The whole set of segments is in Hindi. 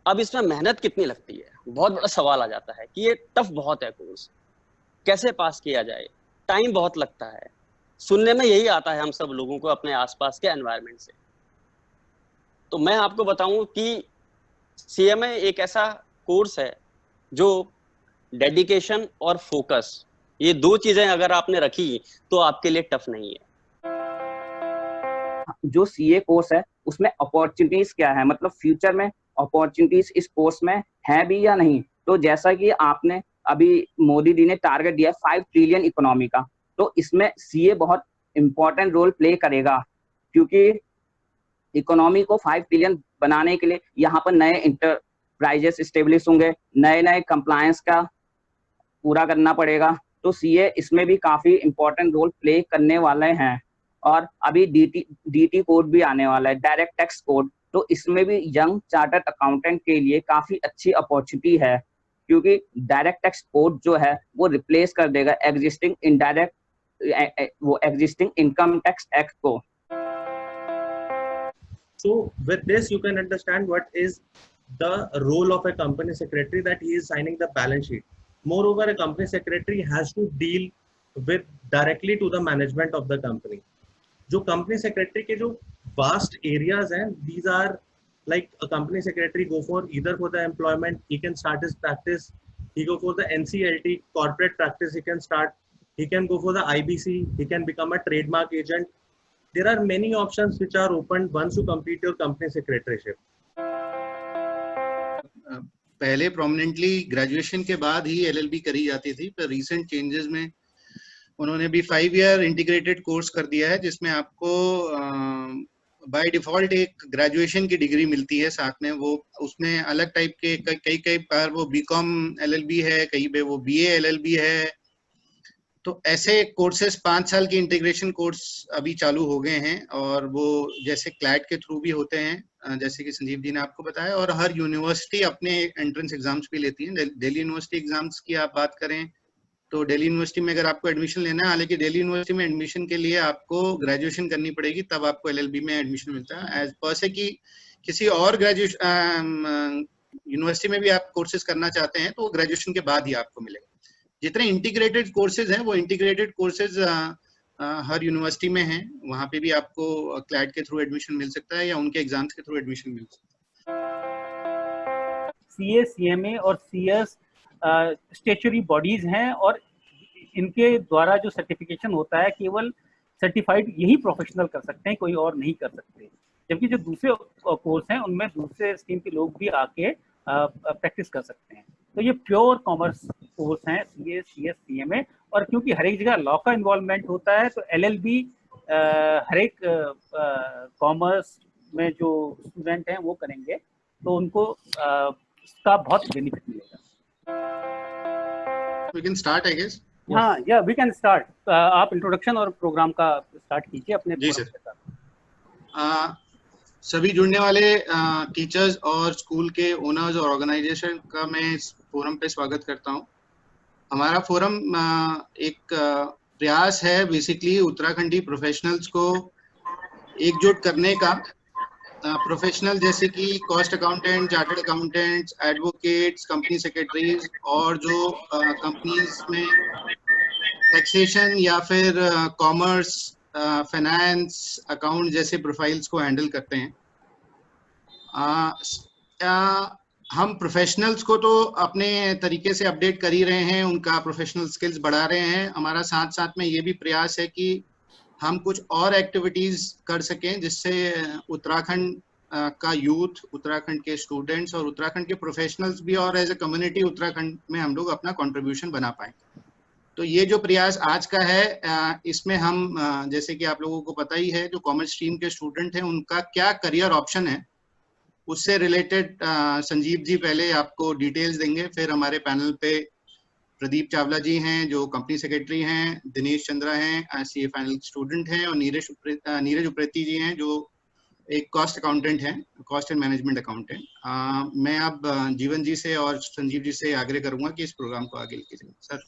अब इसमें मेहनत कितनी लगती है, बहुत बड़ा सवाल आ जाता है कि ये टफ बहुत है कोर्स, कैसे पास किया जाए, टाइम बहुत लगता है। सुनने में यही आता है हम सब लोगों को अपने आसपास के एनवायरनमेंट से। तो मैं आपको बताऊं कि सीएमए एक ऐसा कोर्स है जो डेडिकेशन और फोकस, ये दो चीजें अगर आपने रखी तो आपके लिए टफ नहीं है। जो सीए कोर्स है उसमें अपॉर्चुनिटीज क्या है, मतलब फ्यूचर में अपॉर्चुनिटीज इस कोर्स में है भी या नहीं। तो जैसा कि आपने अभी मोदी जी ने टारगेट दिया 5 ट्रिलियन इकोनॉमी का, तो इसमें सीए बहुत इंपॉर्टेंट रोल प्ले करेगा, क्योंकि इकोनॉमी को 5 ट्रिलियन बनाने के लिए यहाँ पर नए इंटरप्राइजेस स्टेब्लिश होंगे, नए नए कंप्लायंस का पूरा करना पड़ेगा। तो सीए इसमें भी काफी इंपॉर्टेंट रोल प्ले करने वाले हैं। और अभी डीटी कोड भी आने वाला है, डायरेक्ट टैक्स कोड, तो इसमें भी यंग चार्टर्ड अकाउंटेंट के लिए काफी अच्छी अपॉर्चुनिटी है, क्योंकि डायरेक्ट टैक्स कोड जो है वो रिप्लेस कर देगा एग्जिस्टिंग इनडायरेक्ट वो एग्जिस्टिंग इनकम टैक्स एक्ट को। So with this you can understand what is the role of a company secretary, that he is signing the balance sheet. Moreover, a company secretary has to deal with directly to the management of the company. जो company secretary के जो vast areas हैं, these are like a company secretary go for either for the employment, he can start his practice, he go for the NCLT corporate practice, he can start, he can go for the IBC, he can become a trademark agent. There are many options which are open once you complete your company secretaryship. पहले प्रोमिनेंटली ग्रेजुएशन के बाद ही एलएलबी करी जाती थी, पर रीसेंट चेंजेस में उन्होंने भी 5 ईयर इंटीग्रेटेड कोर्स कर दिया है, जिसमें आपको बाय डिफॉल्ट एक ग्रेजुएशन की डिग्री मिलती है साथ में। वो उसमें अलग टाइप के कई बार वो बीकॉम एलएलबी है, कई पे वो बीए एलएलबी है। तो ऐसे कोर्सेज 5 साल के इंटीग्रेशन कोर्स अभी चालू हो गए हैं, और वो जैसे क्लैट के थ्रू भी होते हैं, जैसे कि संजीव जी ने आपको बताया, और हर यूनिवर्सिटी अपने एंट्रेंस एग्जाम्स भी लेती है। दिल्ली यूनिवर्सिटी एग्जाम्स की आप बात करें तो दिल्ली यूनिवर्सिटी में अगर आपको एडमिशन लेना है, हालांकि दिल्ली यूनिवर्सिटी में एडमिशन के लिए आपको ग्रेजुएशन करनी पड़ेगी, तब आपको एलएलबी में एडमिशन मिलता है। एज पर से कि किसी और ग्रेजुएशन यूनिवर्सिटी में भी आप कोर्सेज करना चाहते हैं तो ग्रेजुएशन के बाद ही आपको मिलेगा। जितने इंटीग्रेटेड कोर्सेज हैं वो इंटीग्रेटेड कोर्सेज हर यूनिवर्सिटी में हैं, वहाँ पे भी आपको क्लैट के थ्रू एडमिशन मिल सकता है या उनके एग्जाम्स के थ्रू एडमिशन मिल सकता है। सीए, सीएमए और सीएस स्टैट्यूटरी बॉडीज हैं, और इनके द्वारा जो सर्टिफिकेशन होता है केवल सर्टिफाइड यही प्रोफेशनल कर सकते हैं, कोई और नहीं कर सकते। जबकि जो दूसरे कोर्स हैं उनमें दूसरे स्ट्रीम के लोग भी आके प्रैक्टिस कर सकते हैं। तो ये प्योर कॉमर्स कोर्स हैं सीए, सीएस, सीएमए। और क्योंकि हर एक जगह लॉ का इन्वॉल्वमेंट होता है, तो एलएलबी हर एक कॉमर्स में जो स्टूडेंट हैं वो करेंगे, तो उनको इसका बहुत बेनिफिट मिलेगा। We can start, I guess. हाँ, या वी कैन स्टार्ट। आप इंट्रोडक्शन और प्रोग्राम का स्टार्ट कीजिए अपने। जी सर। सभी जुड़ने वाले टीचर्स और स्कूल के ओनर्स और ऑर्गेनाइजेशन का मैं इस फोरम पे स्वागत करता हूँ। हमारा फोरम एक प्रयास है बेसिकली उत्तराखंडी प्रोफेशनल्स को एकजुट करने का। प्रोफेशनल जैसे कि cost accountant, chartered accountants, advocates, company secretaries और जो कंपनीज में टैक्सेशन या फिर कॉमर्स, फाइनेंस, अकाउंट जैसे प्रोफाइल्स को हैंडल करते हैं। हम प्रोफेशनल्स को तो अपने तरीके से अपडेट कर ही रहे हैं, उनका प्रोफेशनल स्किल्स बढ़ा रहे हैं। हमारा साथ साथ में ये भी प्रयास है कि हम कुछ और एक्टिविटीज कर सकें जिससे उत्तराखंड का यूथ, उत्तराखंड के स्टूडेंट्स और उत्तराखंड के प्रोफेशनल्स भी और एज ए कम्युनिटी उत्तराखंड में हम लोग अपना कंट्रीब्यूशन बना पाएं। तो ये जो प्रयास आज का है, इसमें हम जैसे कि आप लोगों को पता ही है, जो कॉमर्स स्ट्रीम के स्टूडेंट हैं उनका क्या करियर ऑप्शन है, उससे रिलेटेड संजीव जी पहले आपको डिटेल्स देंगे। फिर हमारे पैनल पे प्रदीप चावला जी हैं जो कंपनी सेक्रेटरी हैं, दिनेश चंद्रा हैं सीए फाइनल स्टूडेंट हैं, और नीरज उप्रेती जी हैं जो एक कॉस्ट अकाउंटेंट हैं, कॉस्ट एंड मैनेजमेंट अकाउंटेंट। मैं अब जीवन जी से और संजीव जी से आग्रह करूंगा कि इस प्रोग्राम को आगे लेके जाएं। Sir.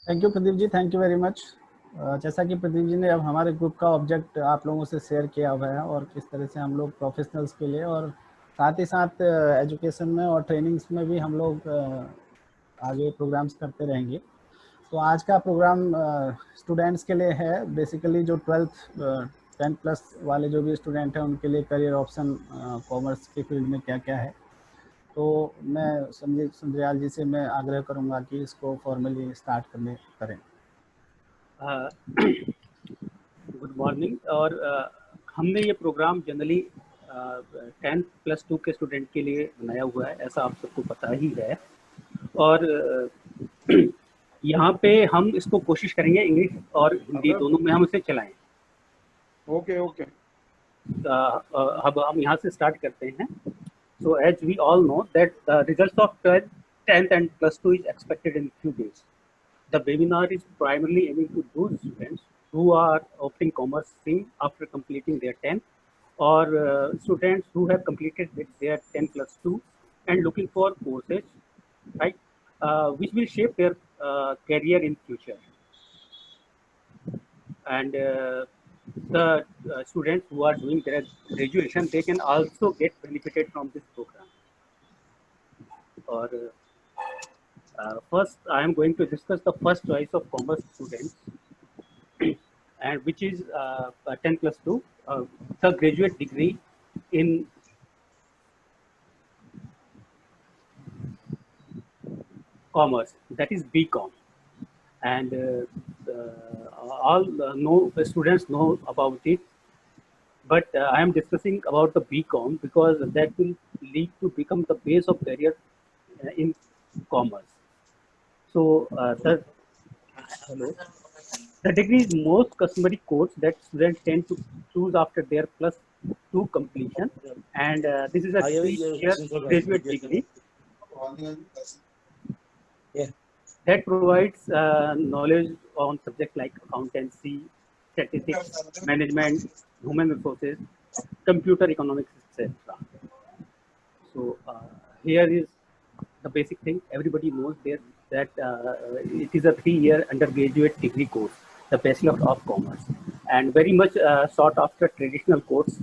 Thank you Pradeep ji, thank you very much. जैसा कि प्रदीप जी ने अब हमारे ग्रुप का ऑब्जेक्ट आप लोगों से शेयर किया हुआ है और किस तरह से हम लोग प्रोफेशनल्स के लिए और साथ ही साथ एजुकेशन में और ट्रेनिंग्स में भी हम लोग आगे प्रोग्राम्स करते रहेंगे। तो आज का प्रोग्राम स्टूडेंट्स के लिए है, बेसिकली जो 10 प्लस वाले जो भी स्टूडेंट हैं उनके लिए करियर ऑप्शन कॉमर्स के फील्ड में क्या क्या है। तो मैं संजय सुंदरियाल जी से मैं आग्रह करूंगा कि इसको फॉर्मली स्टार्ट करें। Good morning. और हमने ये प्रोग्राम जनरली 10+2 के स्टूडेंट के लिए बनाया हुआ है, ऐसा आप सबको पता ही है। और यहाँ पे हम इसको कोशिश करेंगे इंग्लिश और हिंदी दोनों में हम इसे चलाएं। ओके। अब हम यहाँ से स्टार्ट करते हैं। So as we all know that the results of 10th and +2 is expected in few days. The webinar is primarily aiming to those students who are opting commerce stream after completing their 10th, or students who have completed their 10+2 and looking for courses, right, which will shape their career in future. And the students who are doing their graduation, they can also get benefited from this program. Or first, I am going to discuss the first choice of commerce students, and which is 10+2, the graduate degree in commerce, that is BCom. And all students know about it, but I am discussing about the BCom because that will lead to become the base of career in commerce. So the degree is most customary course that students tend to choose after their +2 completion, and this is a 3-year graduate degree that provides knowledge on subjects like accountancy, statistics, management, human resources, computer economics, etc. So here is the basic thing. Everybody knows that it is a 3-year undergraduate degree course, the Bachelor of Commerce, and very much sought after traditional course,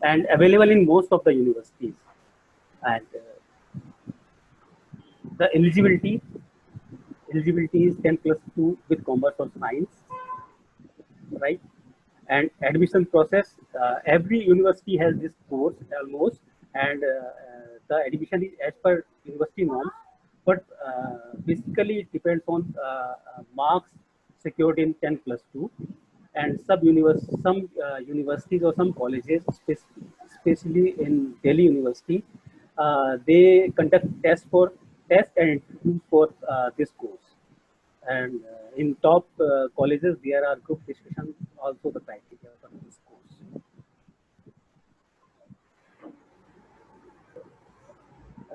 and available in most of the universities. And the eligibility is 10+2 with commerce or science, right? And admission process, every university has this course almost, and the admission is as per university norms, but basically it depends on marks secured in 10+2, and some universities or some colleges, especially in Delhi University, they conduct test and interview for this course. And in top colleges, there are group discussions, also the criteria for this course.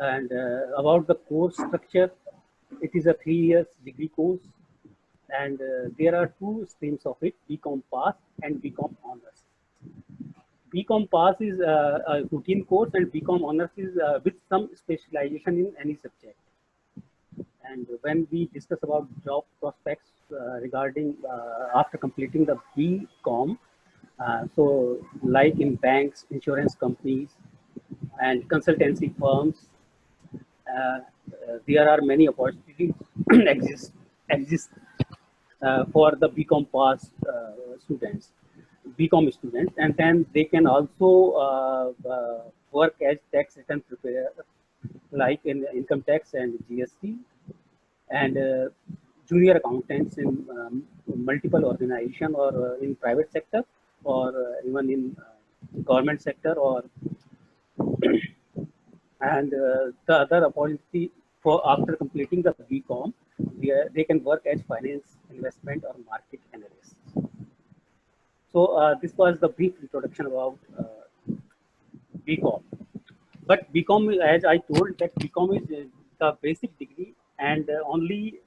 And about the course structure, it is a 3-year degree course, and there are 2 streams of it, BCom Pass and BCom Honors. BCom Pass is a routine course, and BCom Honors is with some specialization in any subject. And when we discuss about job prospects regarding after completing the BCom, so like in banks, insurance companies, and consultancy firms, there are many opportunities exist for the BCom Pass BCom students, and then they can also work as tax return preparer, like in income tax and GST, and junior accountants in multiple organizations, or in private sector, or even in government sector, or and the other opportunity for after completing the BCom, they can work as finance, investment, or market analysts. So this was the brief introduction about BCom. But BCom, as I told, that BCom is the basic degree, and only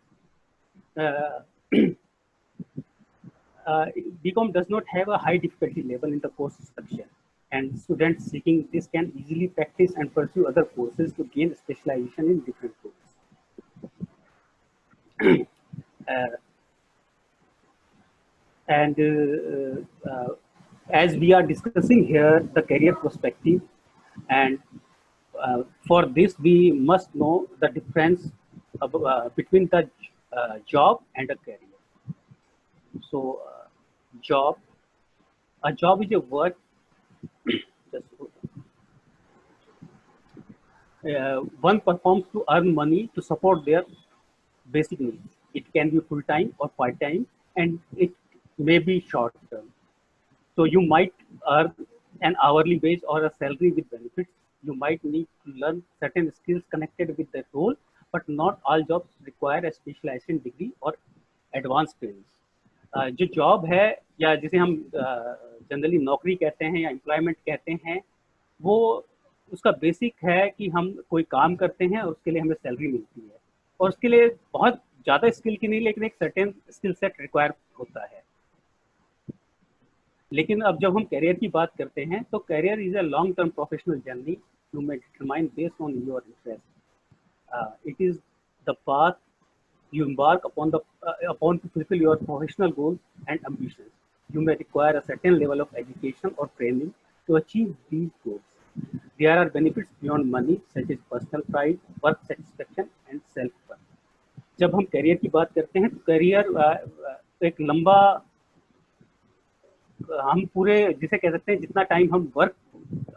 BCom does not have a high difficulty level in the course structure, and students seeking this can easily practice and pursue other courses to gain specialization in different fields. And as we are discussing here the career perspective, and for this we must know the difference between the job and a career. So a job is a work one performs to earn money to support their basic needs. It can be full-time or part-time, and it may be short-term. So you might earn an hourly wage or a salary with benefits. You might need to learn certain skills connected with the role, but not all jobs require a specialization degree or advanced skills. जो जॉब है या जिसे हम जनरली नौकरी कहते हैं या एम्प्लॉयमेंट कहते हैं, वो उसका बेसिक है कि हम कोई काम करते हैं और उसके लिए हमें सैलरी मिलती है, और उसके लिए बहुत ज़्यादा स्किल की नहीं, लेकिन एक सर्टेन स्किल सेट रिक्वायर होता है. लेकिन अब जब हम करियर की बात करते हैं तो career is a long term professional journey you may determine based on your interest. It is the path you embark upon to fulfill your professional goals and ambitions. You may require a certain level of education or training to achieve these goals. There are benefits beyond money such as personal pride, work satisfaction and self-worth. जब हम करियर की बात करते हैं तो करियर एक लंबा, हम पूरे जिसे कह सकते हैं जितना टाइम हम वर्क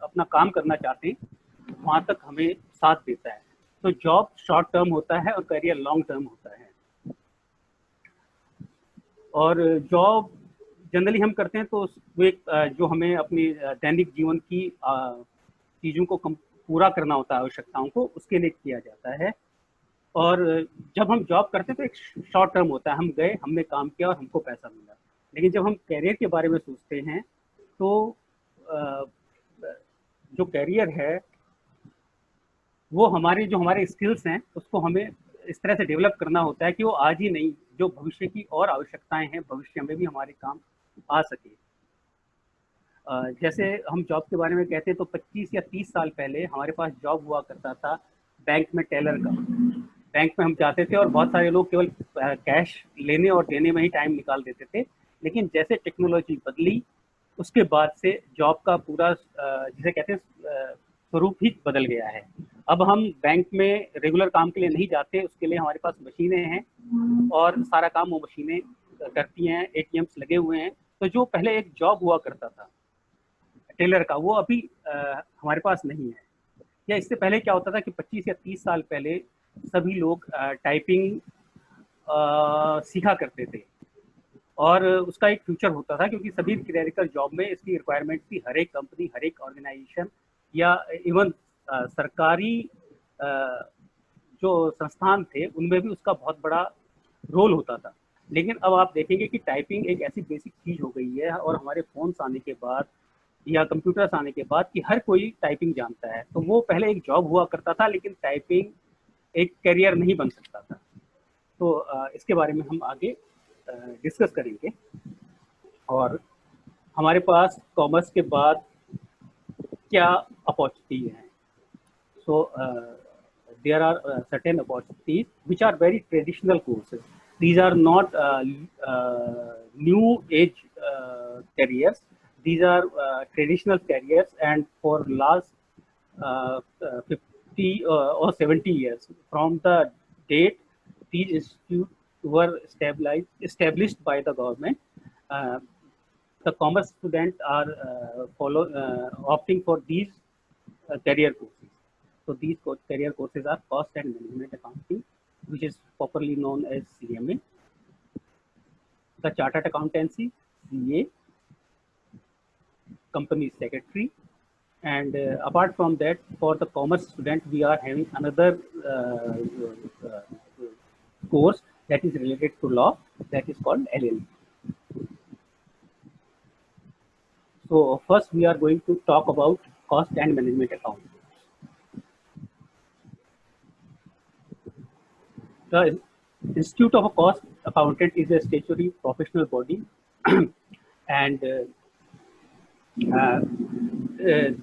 अपना काम करना चाहते हैं वहाँ तक हमें साथ देता है. तो जॉब शॉर्ट टर्म होता है और करियर लॉन्ग टर्म होता है. और जॉब जनरली हम करते हैं तो वो एक जो हमें अपनी दैनिक जीवन की चीज़ों को पूरा करना होता है, आवश्यकताओं को, उसके लिए किया जाता है. और जब हम जॉब करते हैं तो एक शॉर्ट टर्म होता है, हम गए, हमने काम किया और हमको पैसा मिला. लेकिन जब हम करियर के बारे में सोचते हैं तो जो करियर है वो हमारे स्किल्स हैं उसको हमें इस तरह से डेवलप करना होता है कि वो आज ही नहीं, जो भविष्य की और आवश्यकताएं हैं भविष्य में भी हमारे काम आ सके. जैसे हम जॉब के बारे में कहते हैं तो 25 या 30 साल पहले हमारे पास जॉब हुआ करता था बैंक में टेलर का. बैंक में हम जाते थे और बहुत सारे लोग केवल कैश लेने और देने में ही टाइम निकाल देते थे. लेकिन जैसे टेक्नोलॉजी बदली उसके बाद से जॉब का पूरा जिसे कहते हैं स्वरूप ही बदल गया है. अब हम बैंक में रेगुलर काम के लिए नहीं जाते, उसके लिए हमारे पास मशीनें हैं और सारा काम वो मशीनें करती हैं, ATMs लगे हुए हैं. तो जो पहले एक जॉब हुआ करता था टेलर का, वो अभी हमारे पास नहीं है. या इससे पहले क्या होता था कि 25 या 30 साल पहले सभी लोग टाइपिंग सीखा करते थे और उसका एक फ्यूचर होता था क्योंकि सभी क्लरिकल जॉब में इसकी रिक्वायरमेंट थी. हर एक कंपनी, हर एक ऑर्गेनाइजेशन या इवन सरकारी जो संस्थान थे उनमें भी उसका बहुत बड़ा रोल होता था. लेकिन अब आप देखेंगे कि टाइपिंग एक ऐसी बेसिक चीज़ हो गई है और हमारे फ़ोन्स आने के बाद या कंप्यूटर्स आने के बाद कि हर कोई टाइपिंग जानता है. तो वो पहले एक जॉब हुआ करता था लेकिन टाइपिंग एक करियर नहीं बन सकता था. तो इसके बारे में हम आगे डिस्कस करेंगे. और हमारे पास कॉमर्स के बाद क्या अपॉर्चुनिटी हैं. So there are certain opportunities which are very traditional courses. These are not new age careers. These are traditional careers, and for last 50 or 70 years from the date these institutes were established by the government, the commerce students are opting for these career courses. So these career courses are cost and management accounting, which is popularly known as CMA, the chartered accountancy, CA, company secretary, and apart from that, for the commerce student, we are having another course that is related to law, that is called LLB. So first we are going to talk about cost and management accounting. The Institute of a Cost Accountant is a statutory professional body and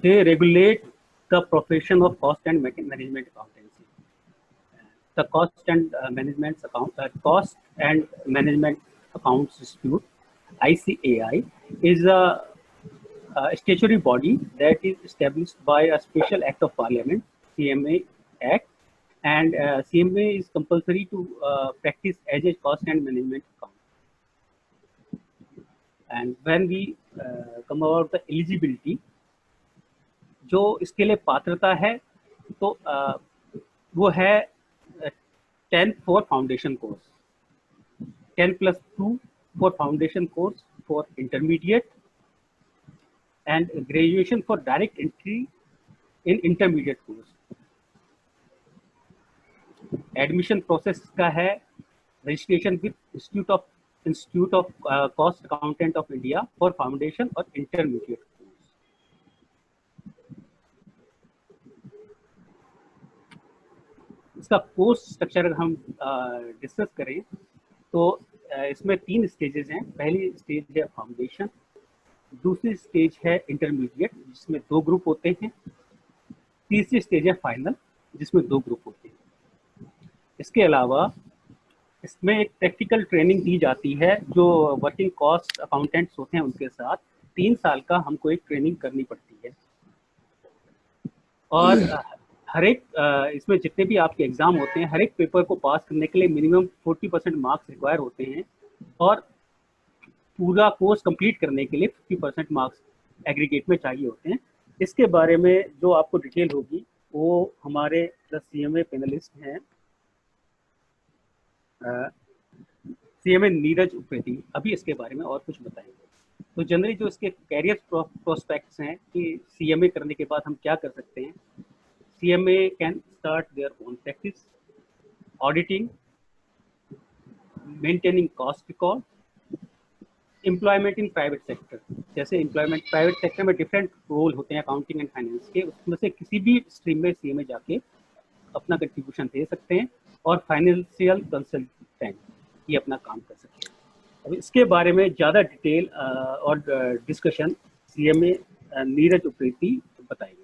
they regulate the profession of cost and management accountancy. The Cost and Management Accounts Institute, ICAI, is a statutory body that is established by a special act of parliament, CMA Act, and CMA is compulsory to practice as a cost and management account. And when we come about the eligibility, जो इसके लिए पात्रता है तो वो है 10 for foundation course, 10+2 for foundation course for intermediate, and graduation for direct entry in intermediate course. Admission process का है registration with Institute of Cost Accountant of India for foundation और intermediate course. इसका कोर्स स्ट्रक्चर अगर हम डिस्कस करें तो इसमें 3 स्टेजेस हैं. पहली स्टेज है फाउंडेशन, दूसरी स्टेज है इंटरमीडिएट जिसमें 2 ग्रुप होते हैं, तीसरी स्टेज है फाइनल जिसमें 2 ग्रुप होते हैं. इसके अलावा इसमें एक प्रैक्टिकल ट्रेनिंग दी जाती है जो वर्किंग कॉस्ट अकाउंटेंट्स होते हैं उनके साथ 3 साल का हमको एक ट्रेनिंग करनी पड़ती है. और हर एक इसमें जितने भी आपके एग्जाम होते हैं, हर एक पेपर को पास करने के लिए मिनिमम 40% मार्क्स रिक्वायर होते हैं और पूरा कोर्स कंप्लीट करने के लिए 50% मार्क्स एग्रीगेट में चाहिए होते हैं. इसके बारे में जो आपको डिटेल होगी वो हमारे CMA पैनलिस्ट हैं, CMA नीरज उप्रेती, अभी इसके बारे में और कुछ बताएंगे. तो जनरली जो इसके कैरियर प्रोस्पेक्ट्स हैं कि CMA करने के बाद हम क्या कर सकते हैं. CMA can start their own practice, auditing, maintaining cost record, employment in private sector. जैसे employment private sector में different रोल होते हैं अकाउंटिंग एंड फाइनेंस के, उसमें से किसी भी स्ट्रीम में CMA जाके अपना कंट्रीब्यूशन दे सकते हैं और फाइनेंशियल कंसल्टेंट ये अपना काम कर सकते हैं. अब इसके बारे में ज़्यादा डिटेल और डिस्कशन CMA नीरज उप्रेती बताएंगे.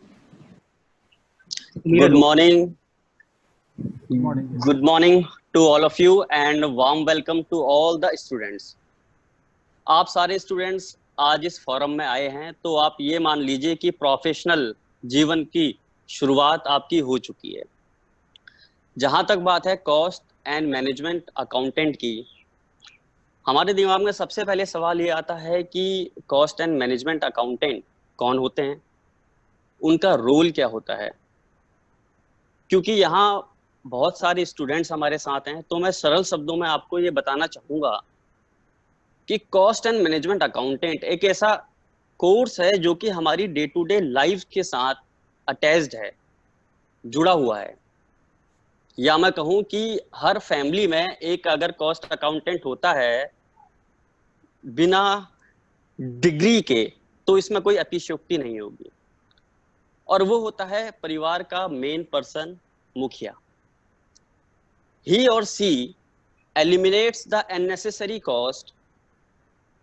Good morning. Good morning to all of you and warm welcome to all the students. आप सारे स्टूडेंट्स आज इस फोरम में आए हैं तो आप ये मान लीजिए कि प्रोफेशनल जीवन की शुरुआत आपकी हो चुकी है. जहां तक बात है कॉस्ट एंड मैनेजमेंट अकाउंटेंट की, हमारे दिमाग में सबसे पहले सवाल ये आता है कि कॉस्ट एंड मैनेजमेंट अकाउंटेंट कौन होते हैं, उनका रोल क्या होता है. क्योंकि यहाँ बहुत सारे स्टूडेंट्स हमारे साथ हैं तो मैं सरल शब्दों में आपको ये बताना चाहूँगा कि कॉस्ट एंड मैनेजमेंट अकाउंटेंट एक ऐसा कोर्स है जो कि हमारी डे टू डे लाइफ के साथ अटैच्ड है, जुड़ा हुआ है. या मैं कहूँ कि हर फैमिली में एक अगर कॉस्ट अकाउंटेंट होता है बिना डिग्री के तो इसमें कोई अतिशयोक्ति नहीं होगी. और वो होता है परिवार का मेन पर्सन, मुखिया. He or she eliminates the unnecessary cost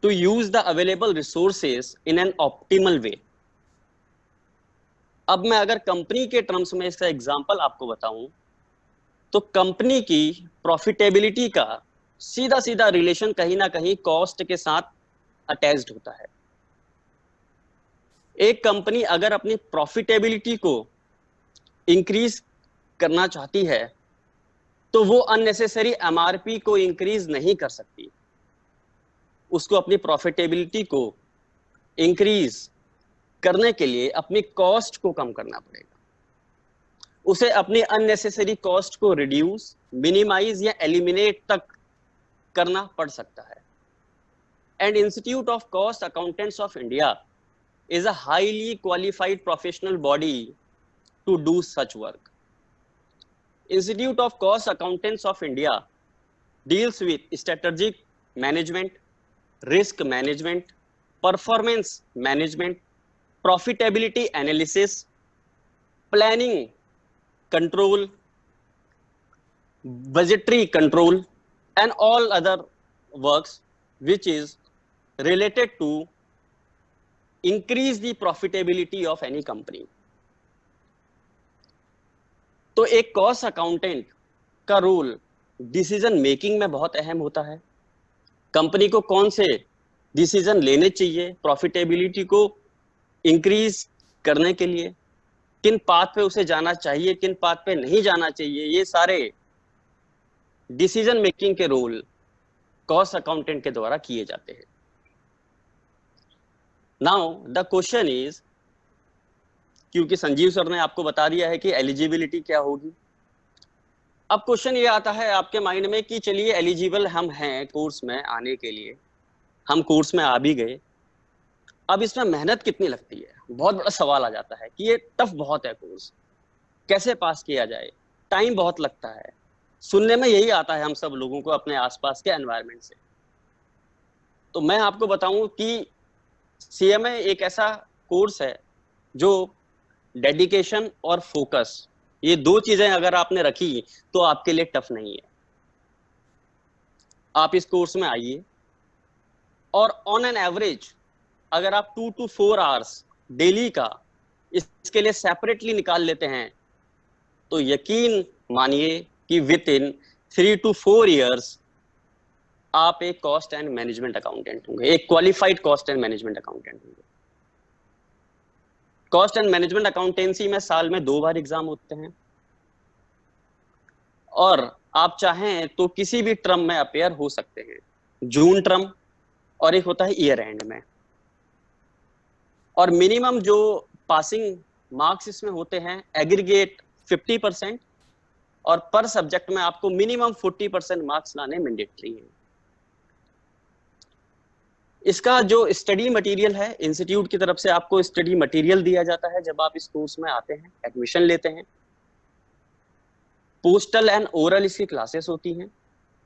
to use the available resources in an optimal way. अब मैं अगर कंपनी के टर्म्स में इसका एग्जांपल आपको बताऊं तो कंपनी की प्रॉफिटेबिलिटी का सीधा सीधा रिलेशन कहीं ना कहीं कॉस्ट के साथ अटैच्ड होता है. एक कंपनी अगर अपनी प्रॉफिटेबिलिटी को इंक्रीज करना चाहती है तो वो अननेसेसरी MRP को इंक्रीज नहीं कर सकती. उसको अपनी प्रॉफिटेबिलिटी को इंक्रीज करने के लिए अपनी कॉस्ट को कम करना पड़ेगा. उसे अपनी अननेसेसरी कॉस्ट को रिड्यूस, मिनिमाइज या एलिमिनेट तक करना पड़ सकता है. And institute of cost accountants of India is a highly qualified professional body to do such work. Institute of Cost Accountants of India deals with strategic management, risk management, performance management, profitability analysis, planning control, budgetary control, and all other works which is related to increase the profitability of any company. तो एक कॉस्ट अकाउंटेंट का रोल डिसीजन मेकिंग में बहुत अहम होता है. कंपनी को कौन से डिसीजन लेने चाहिए, प्रॉफिटेबिलिटी को इंक्रीज करने के लिए, किन पाथ पे उसे जाना चाहिए, किन पाथ पे नहीं जाना चाहिए, ये सारे डिसीजन मेकिंग के रोल कॉस्ट अकाउंटेंट के द्वारा किए जाते हैं। नाउ द क्वेश्चन इज, क्योंकि संजीव सर ने आपको बता दिया है कि एलिजिबिलिटी क्या होगी, अब क्वेश्चन ये आता है आपके माइंड में कि चलिए एलिजिबल हम हैं कोर्स में आने के लिए, हम कोर्स में आ भी गए, अब इसमें मेहनत कितनी लगती है, बहुत बड़ा सवाल आ जाता है कि ये टफ बहुत है कोर्स, कैसे पास किया जाए, टाइम बहुत लगता है। सुनने में यही आता है हम सब लोगों को अपने आसपास के एनवायरनमेंट से। तो मैं आपको बताऊं कि सीएमए एक ऐसा कोर्स है जो डेडिकेशन और फोकस, ये दो चीजें अगर आपने रखी तो आपके लिए टफ नहीं है। आप इस कोर्स में आइए और ऑन एन एवरेज अगर आप 2 to 4 आवर्स डेली का इसके लिए सेपरेटली निकाल लेते हैं तो यकीन मानिए कि विद इन 3 to 4 इयर्स आप एक कॉस्ट एंड मैनेजमेंट अकाउंटेंट होंगे, एक qualified cost and management accountant होंगे। कॉस्ट एंड मैनेजमेंट अकाउंटेंसी में साल में 2 बार एग्जाम होते हैं और आप चाहें तो किसी भी टर्म में अपेयर हो सकते हैं, जून टर्म और एक होता है ईयर एंड में। और मिनिमम जो पासिंग मार्क्स इसमें होते हैं एग्रीगेट 50% और पर सब्जेक्ट में आपको मिनिमम 40% मार्क्स लाने मैंडेटरी है। इसका जो स्टडी मटेरियल है, इंस्टीट्यूट की तरफ से आपको स्टडी मटेरियल दिया जाता है जब आप इस कोर्स में आते हैं, एडमिशन लेते हैं। पोस्टल एंड ओरल इसकी क्लासेस होती हैं,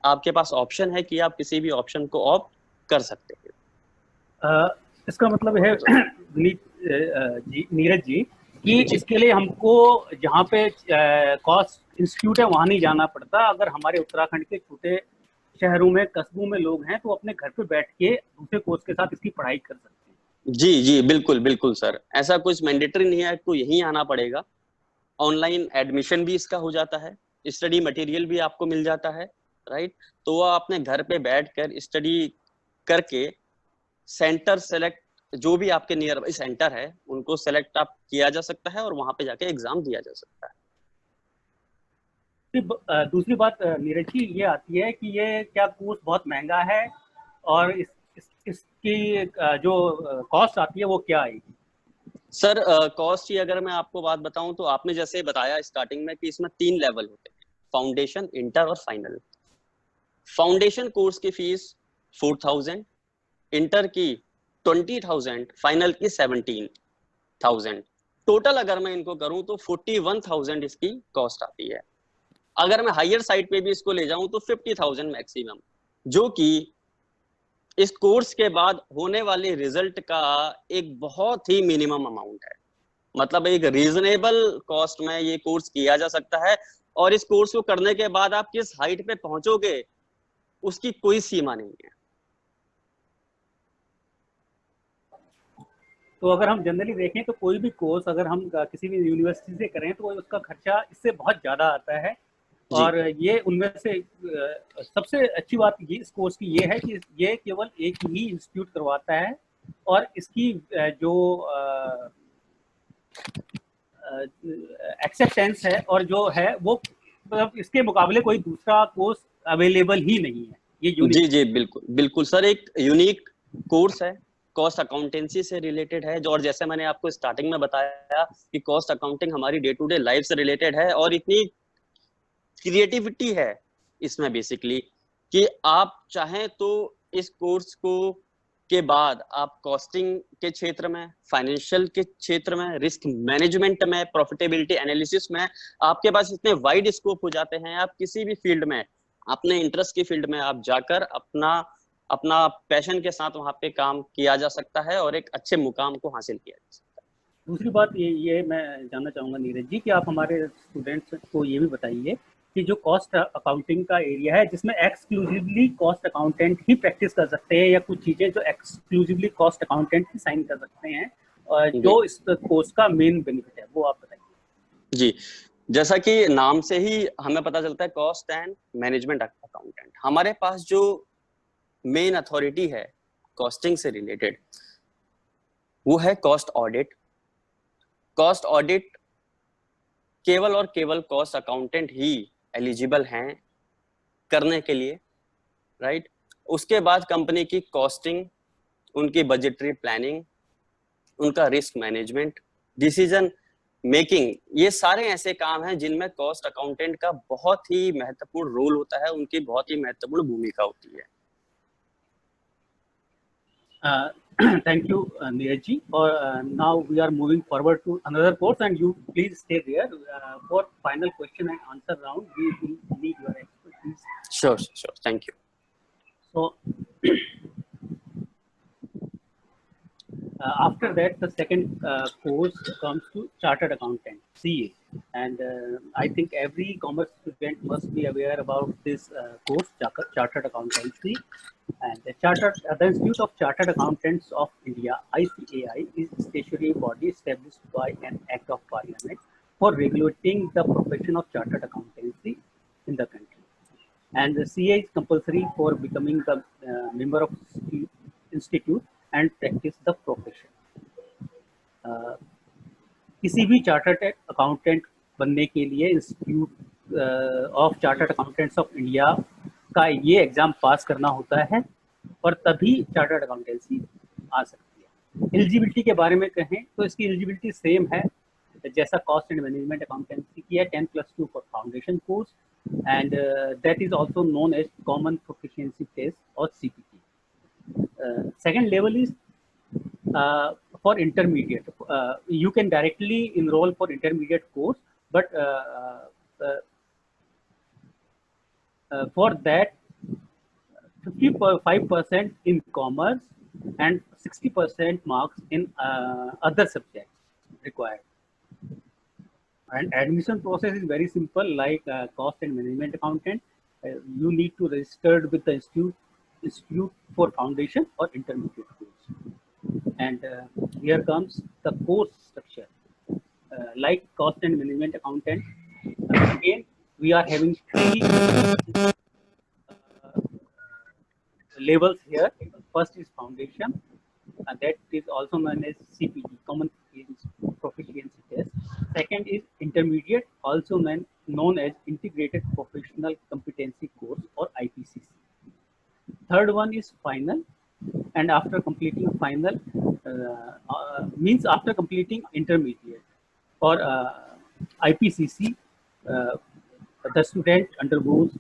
आपके पास ऑप्शन है कि आप किसी भी ऑप्शन को ऑप्ट कर सकते हैं। इसका मतलब है नीरज जी कि इसके लिए हमको जहाँ पे कॉस्ट इंस्टीट्यूट है वहाँ नहीं जाना पड़ता। अगर हमारे उत्तराखंड के छोटे शहरों में, कस्बों में लोग हैं तो अपने घर पे बैठ के दूसरे कोर्स के साथ इसकी पढ़ाई कर सकते हैं। जी जी बिल्कुल बिल्कुल सर, ऐसा कुछ मैंडेटरी नहीं है आपको यहीं आना पड़ेगा। ऑनलाइन एडमिशन भी इसका हो जाता है, स्टडी मटेरियल भी आपको मिल जाता है, राइट। तो वो अपने घर पे बैठकर स्टडी करके सेंटर सेलेक्ट, जो भी आपके नियर बाई सेंटर है उनको सेलेक्ट आप किया जा सकता है और वहां पे जाके एग्जाम दिया जा सकता है। दूसरी बात नीरज जी ये आती है कि ये क्या कोर्स बहुत महंगा है और इसकी जो कॉस्ट आती है वो क्या आएगी? सर कॉस्ट की अगर मैं आपको बात बताऊं तो आपने जैसे बताया स्टार्टिंग में कि इसमें 3 लेवल होते हैं, फाउंडेशन, इंटर और फाइनल। फाउंडेशन कोर्स की फीस 4000, इंटर की 20,000, फाइनल की 17,000। टोटल अगर मैं इनको करूं तो 41,000 इसकी कॉस्ट आती है। अगर मैं हायर साइड पे भी इसको ले जाऊं तो 50,000 मैक्सिमम, जो कि इस कोर्स के बाद होने वाले रिजल्ट का एक बहुत ही मिनिमम अमाउंट है। मतलब एक रीजनेबल कॉस्ट में ये कोर्स किया जा सकता है और इस कोर्स को करने के बाद आप किस हाइट पे पहुंचोगे उसकी कोई सीमा नहीं है। तो अगर हम जनरली देखें तो कोई भी कोर्स अगर हम किसी भी यूनिवर्सिटी से करें तो उसका खर्चा इससे बहुत ज़्यादा आता है। और ये उनमें से सबसे अच्छी बात ये इस कोर्स की ये है कि ये केवल एक ही इंस्टीट्यूट करवाता है और इसकी जो एक्सेप्टेंस है और जो है वो मतलब इसके मुकाबले कोई दूसरा कोर्स अवेलेबल ही नहीं है। ये जी जी बिल्कुल बिल्कुल सर, एक यूनिक कोर्स है, कॉस्ट अकाउंटेंसी से रिलेटेड है। और जैसे मैंने आपको स्टार्टिंग में बताया कि कॉस्ट अकाउंटिंग हमारी डे टू डे लाइफ से रिलेटेड है और इतनी क्रिएटिविटी है इसमें बेसिकली कि आप चाहें तो इस कोर्स को के बाद आप कॉस्टिंग के क्षेत्र में, फाइनेंशियल के क्षेत्र में, रिस्क मैनेजमेंट में, प्रॉफिटेबिलिटी एनालिसिस में आपके पास इतने वाइड स्कोप हो जाते हैं। आप किसी भी फील्ड में, अपने इंटरेस्ट की फील्ड में आप जाकर अपना पैशन के साथ वहां पे काम किया जा सकता है और एक अच्छे मुकाम को हासिल किया जा सकता है। दूसरी बात ये मैं जानना चाहूँगा नीरज जी कि आप हमारे स्टूडेंट्स को ये भी बताइए कि जो कॉस्ट अकाउंटिंग का एरिया है जिसमें एक्सक्लूसिवली कॉस्ट अकाउंटेंट ही प्रैक्टिस कर सकते हैं या कुछ चीज़ें जो एक्सक्लूसिवली कॉस्ट अकाउंटेंट ही साइन कर सकते हैं और जो इस कोर्स का मेन बेनिफिट है वो आप बताइए। जी, जैसा कि नाम से ही हमें पता चलता है कॉस्ट एंड मैनेजमेंट अकाउंटेंट, हमारे पास जो मेन अथॉरिटी है कॉस्टिंग से रिलेटेड वो है कॉस्ट ऑडिट। कॉस्ट ऑडिट केवल और केवल कॉस्ट अकाउंटेंट ही एलिजिबल हैं करने के लिए, राइट। उसके बाद कंपनी की कॉस्टिंग, उनकी बजटरी प्लानिंग, उनका रिस्क मैनेजमेंट, डिसीजन मेकिंग, ये सारे ऐसे काम हैं जिनमें कॉस्ट अकाउंटेंट का बहुत ही महत्वपूर्ण रोल होता है, उनकी बहुत ही महत्वपूर्ण भूमिका होती है। Thank you, Neeraj ji. Now we are moving forward to another course, and you please stay there for final question and answer round. We will need your expertise. Sure. Thank you. So after that, the second course comes to Chartered Accountant, CA, and I think every commerce student must be aware about this course, Chartered Accountancy. And the Institute of Chartered Accountants of India, ICAI, is a statutory body established by an Act of Parliament for regulating the profession of chartered accountancy in the country. And the CA is compulsory for becoming the member of institute and practice the profession. किसी भी चार्टर्ड अकाउंटेंट बनने के लिए institute of chartered accountants of India का ये एग्जाम पास करना होता है और तभी चार्टर्ड अकाउंटेंसी आ सकती है। एलिजिबिलिटी के बारे में कहें तो इसकी एलिजिबिलिटी सेम है जैसा कॉस्ट एंड मैनेजमेंट अकाउंटेंसी की है, 10+2 for foundation course, and that is also known as common proficiency test और CPT. Second level is for intermediate. You can directly enroll for intermediate course, but for that 55% in commerce and 60% marks in other subjects required. And admission process is very simple, like cost and management accountant. You need to register with the institute for foundation or intermediate course. And here comes the course structure. Like cost and management accountant, again we are having 3 levels here. First is foundation, and that is also known as CPT, common proficiency test. Second is intermediate, also known as integrated professional competency course or IPCC. Third one is final, and after completing final means after completing intermediate or IPCC, the student undergoes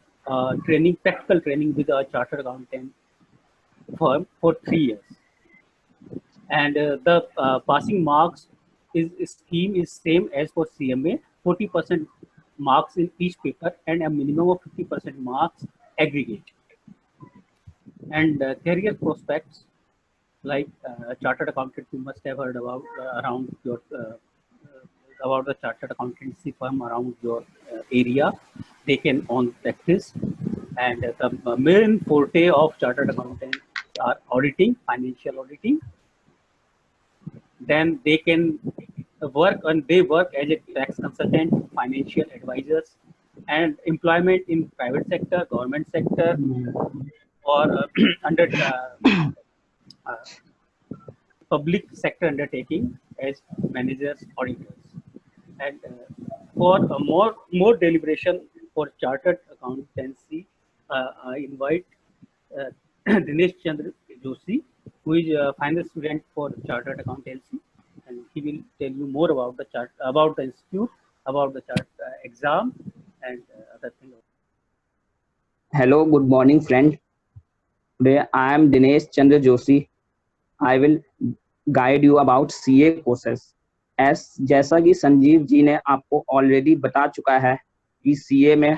training, practical training with a chartered accountant firm for 3 years, and the passing marks scheme is same as for CMA, 40% marks in each paper and a minimum of 50% marks aggregate. And career prospects, like chartered accountant, you must have heard about around your about the chartered accountancy firm around your area. They can own practice, and the main forte of chartered accountants are auditing, financial auditing. Then they can work as a tax consultant, financial advisors, and employment in private sector, government sector, or under public sector undertaking as managers, auditors. And for more deliberation for chartered accountancy, I invite Dinesh Chandra Joshi, who is a final student for chartered accountancy, and he will tell you more about the institute, about the exam, and other things. Hello, good morning, friend. Today I am Dinesh Chandra Joshi. I will guide you about CA courses. जैसा कि संजीव जी ने आपको ऑलरेडी बता चुका है कि CA में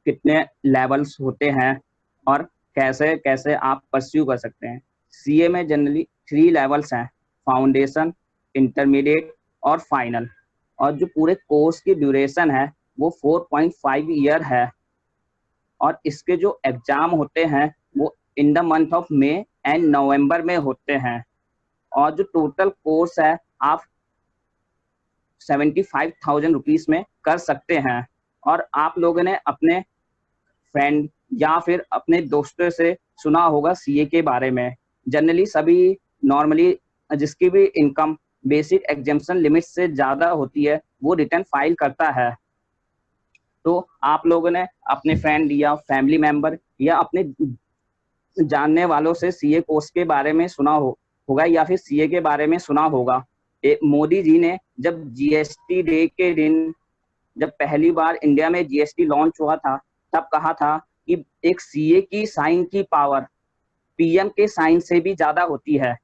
कितने लेवल्स होते हैं और कैसे कैसे आप परस्यू कर सकते हैं। CA में जनरली 3 लेवल्स हैं, फाउंडेशन, इंटरमीडिएट और फाइनल, और जो पूरे कोर्स की ड्यूरेशन है वो 4.5 ईयर है, और इसके जो एग्जाम होते हैं वो in the month of May and November में होते हैं, और जो टोटल कोर्स है आप 75,000 रुपीज में कर सकते हैं। और आप लोगों ने अपने फ्रेंड या फिर अपने दोस्तों से सुना होगा CA के बारे में। जनरली सभी नॉर्मली जिसकी भी इनकम बेसिक एग्जेम्पशन लिमिट से ज्यादा होती है वो रिटर्न फाइल करता है। तो आप लोगों ने अपने फ्रेंड या फैमिली मेंबर या अपने जानने वालों से सीए कोर्स के बारे में सुना होगा या फिर सीए के बारे में सुना होगा। मोदी जी ने जब जीएसटी डे के दिन जब पहली बार इंडिया में जीएसटी लॉन्च हुआ था तब कहा था कि एक सीए की साइन की पावर पीएम के साइन से भी ज्यादा होती है।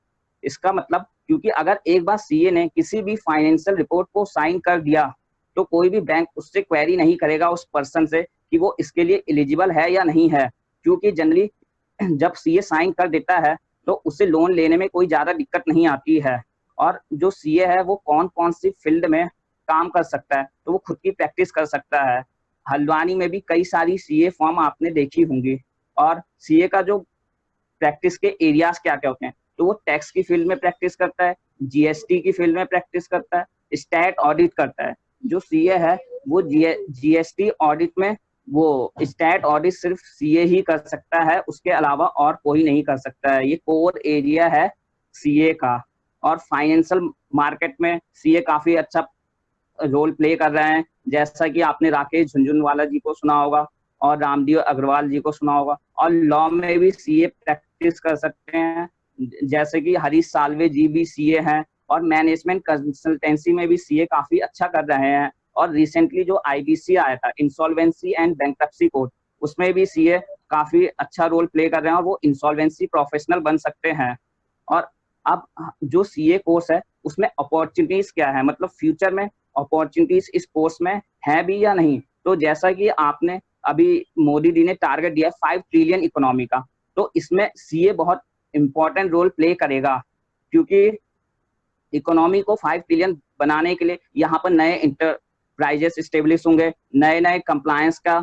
इसका मतलब क्योंकि अगर एक बार सीए ने किसी भी फाइनेंशियल रिपोर्ट को साइन कर दिया तो कोई भी बैंक उससे क्वेरी नहीं करेगा उस पर्सन से कि वो इसके लिए एलिजिबल है या नहीं है, क्योंकि जनरली जब सीए साइन कर देता है तो उसे लोन लेने में कोई ज्यादा दिक्कत नहीं आती है। और जो सीए है वो कौन कौन सी फील्ड में काम कर सकता है तो वो खुद की प्रैक्टिस कर सकता है। हल्द्वानी में भी कई सारी सीए फॉर्म आपने देखी होंगी। और सीए का जो प्रैक्टिस के एरियाज क्या क्या होते हैं तो वो टैक्स की फील्ड में प्रैक्टिस करता है, जीएसटी की फील्ड में प्रैक्टिस करता है, स्टैट ऑडिट करता है। जो सीए है वो जीएसटी ऑडिट में वो स्टैट ऑडिट सिर्फ सीए ही कर सकता है, उसके अलावा और कोई नहीं कर सकता है। ये कोर एरिया है सीए का। और फाइनेंशियल मार्केट में सीए काफी अच्छा रोल प्ले कर रहे हैं, जैसा कि आपने राकेश झुनझुनवाला जी को सुना होगा और रामदेव अग्रवाल जी को सुना होगा। और लॉ में भी सीए प्रैक्टिस कर सकते हैं, जैसे कि हरीश साल्वे जी भी सीए हैं। और मैनेजमेंट कंसल्टेंसी में भी सीए काफी अच्छा कर रहे हैं। और रिसेंटली जो आईबीसी आया था इंसॉल्वेंसी एंड बैंक्रप्सी कोड, उसमें भी सीए काफी अच्छा रोल प्ले कर रहे हैं और वो इंसॉल्वेंसी प्रोफेशनल बन सकते हैं। और अब जो सीए कोर्स है उसमें अपॉर्चुनिटीज क्या है, मतलब फ्यूचर में अपॉर्चुनिटीज इस कोर्स में है भी या नहीं। तो जैसा कि आपने अभी मोदी जी ने टारगेट दिया 5 ट्रिलियन इकोनॉमी का, तो इसमें सीए बहुत इंपॉर्टेंट रोल प्ले करेगा, क्योंकि इकोनॉमी को 5 ट्रिलियन बनाने के लिए यहाँ पर नए इंटरप्राइजेस स्टेब्लिश होंगे, नए नए कंप्लायंस का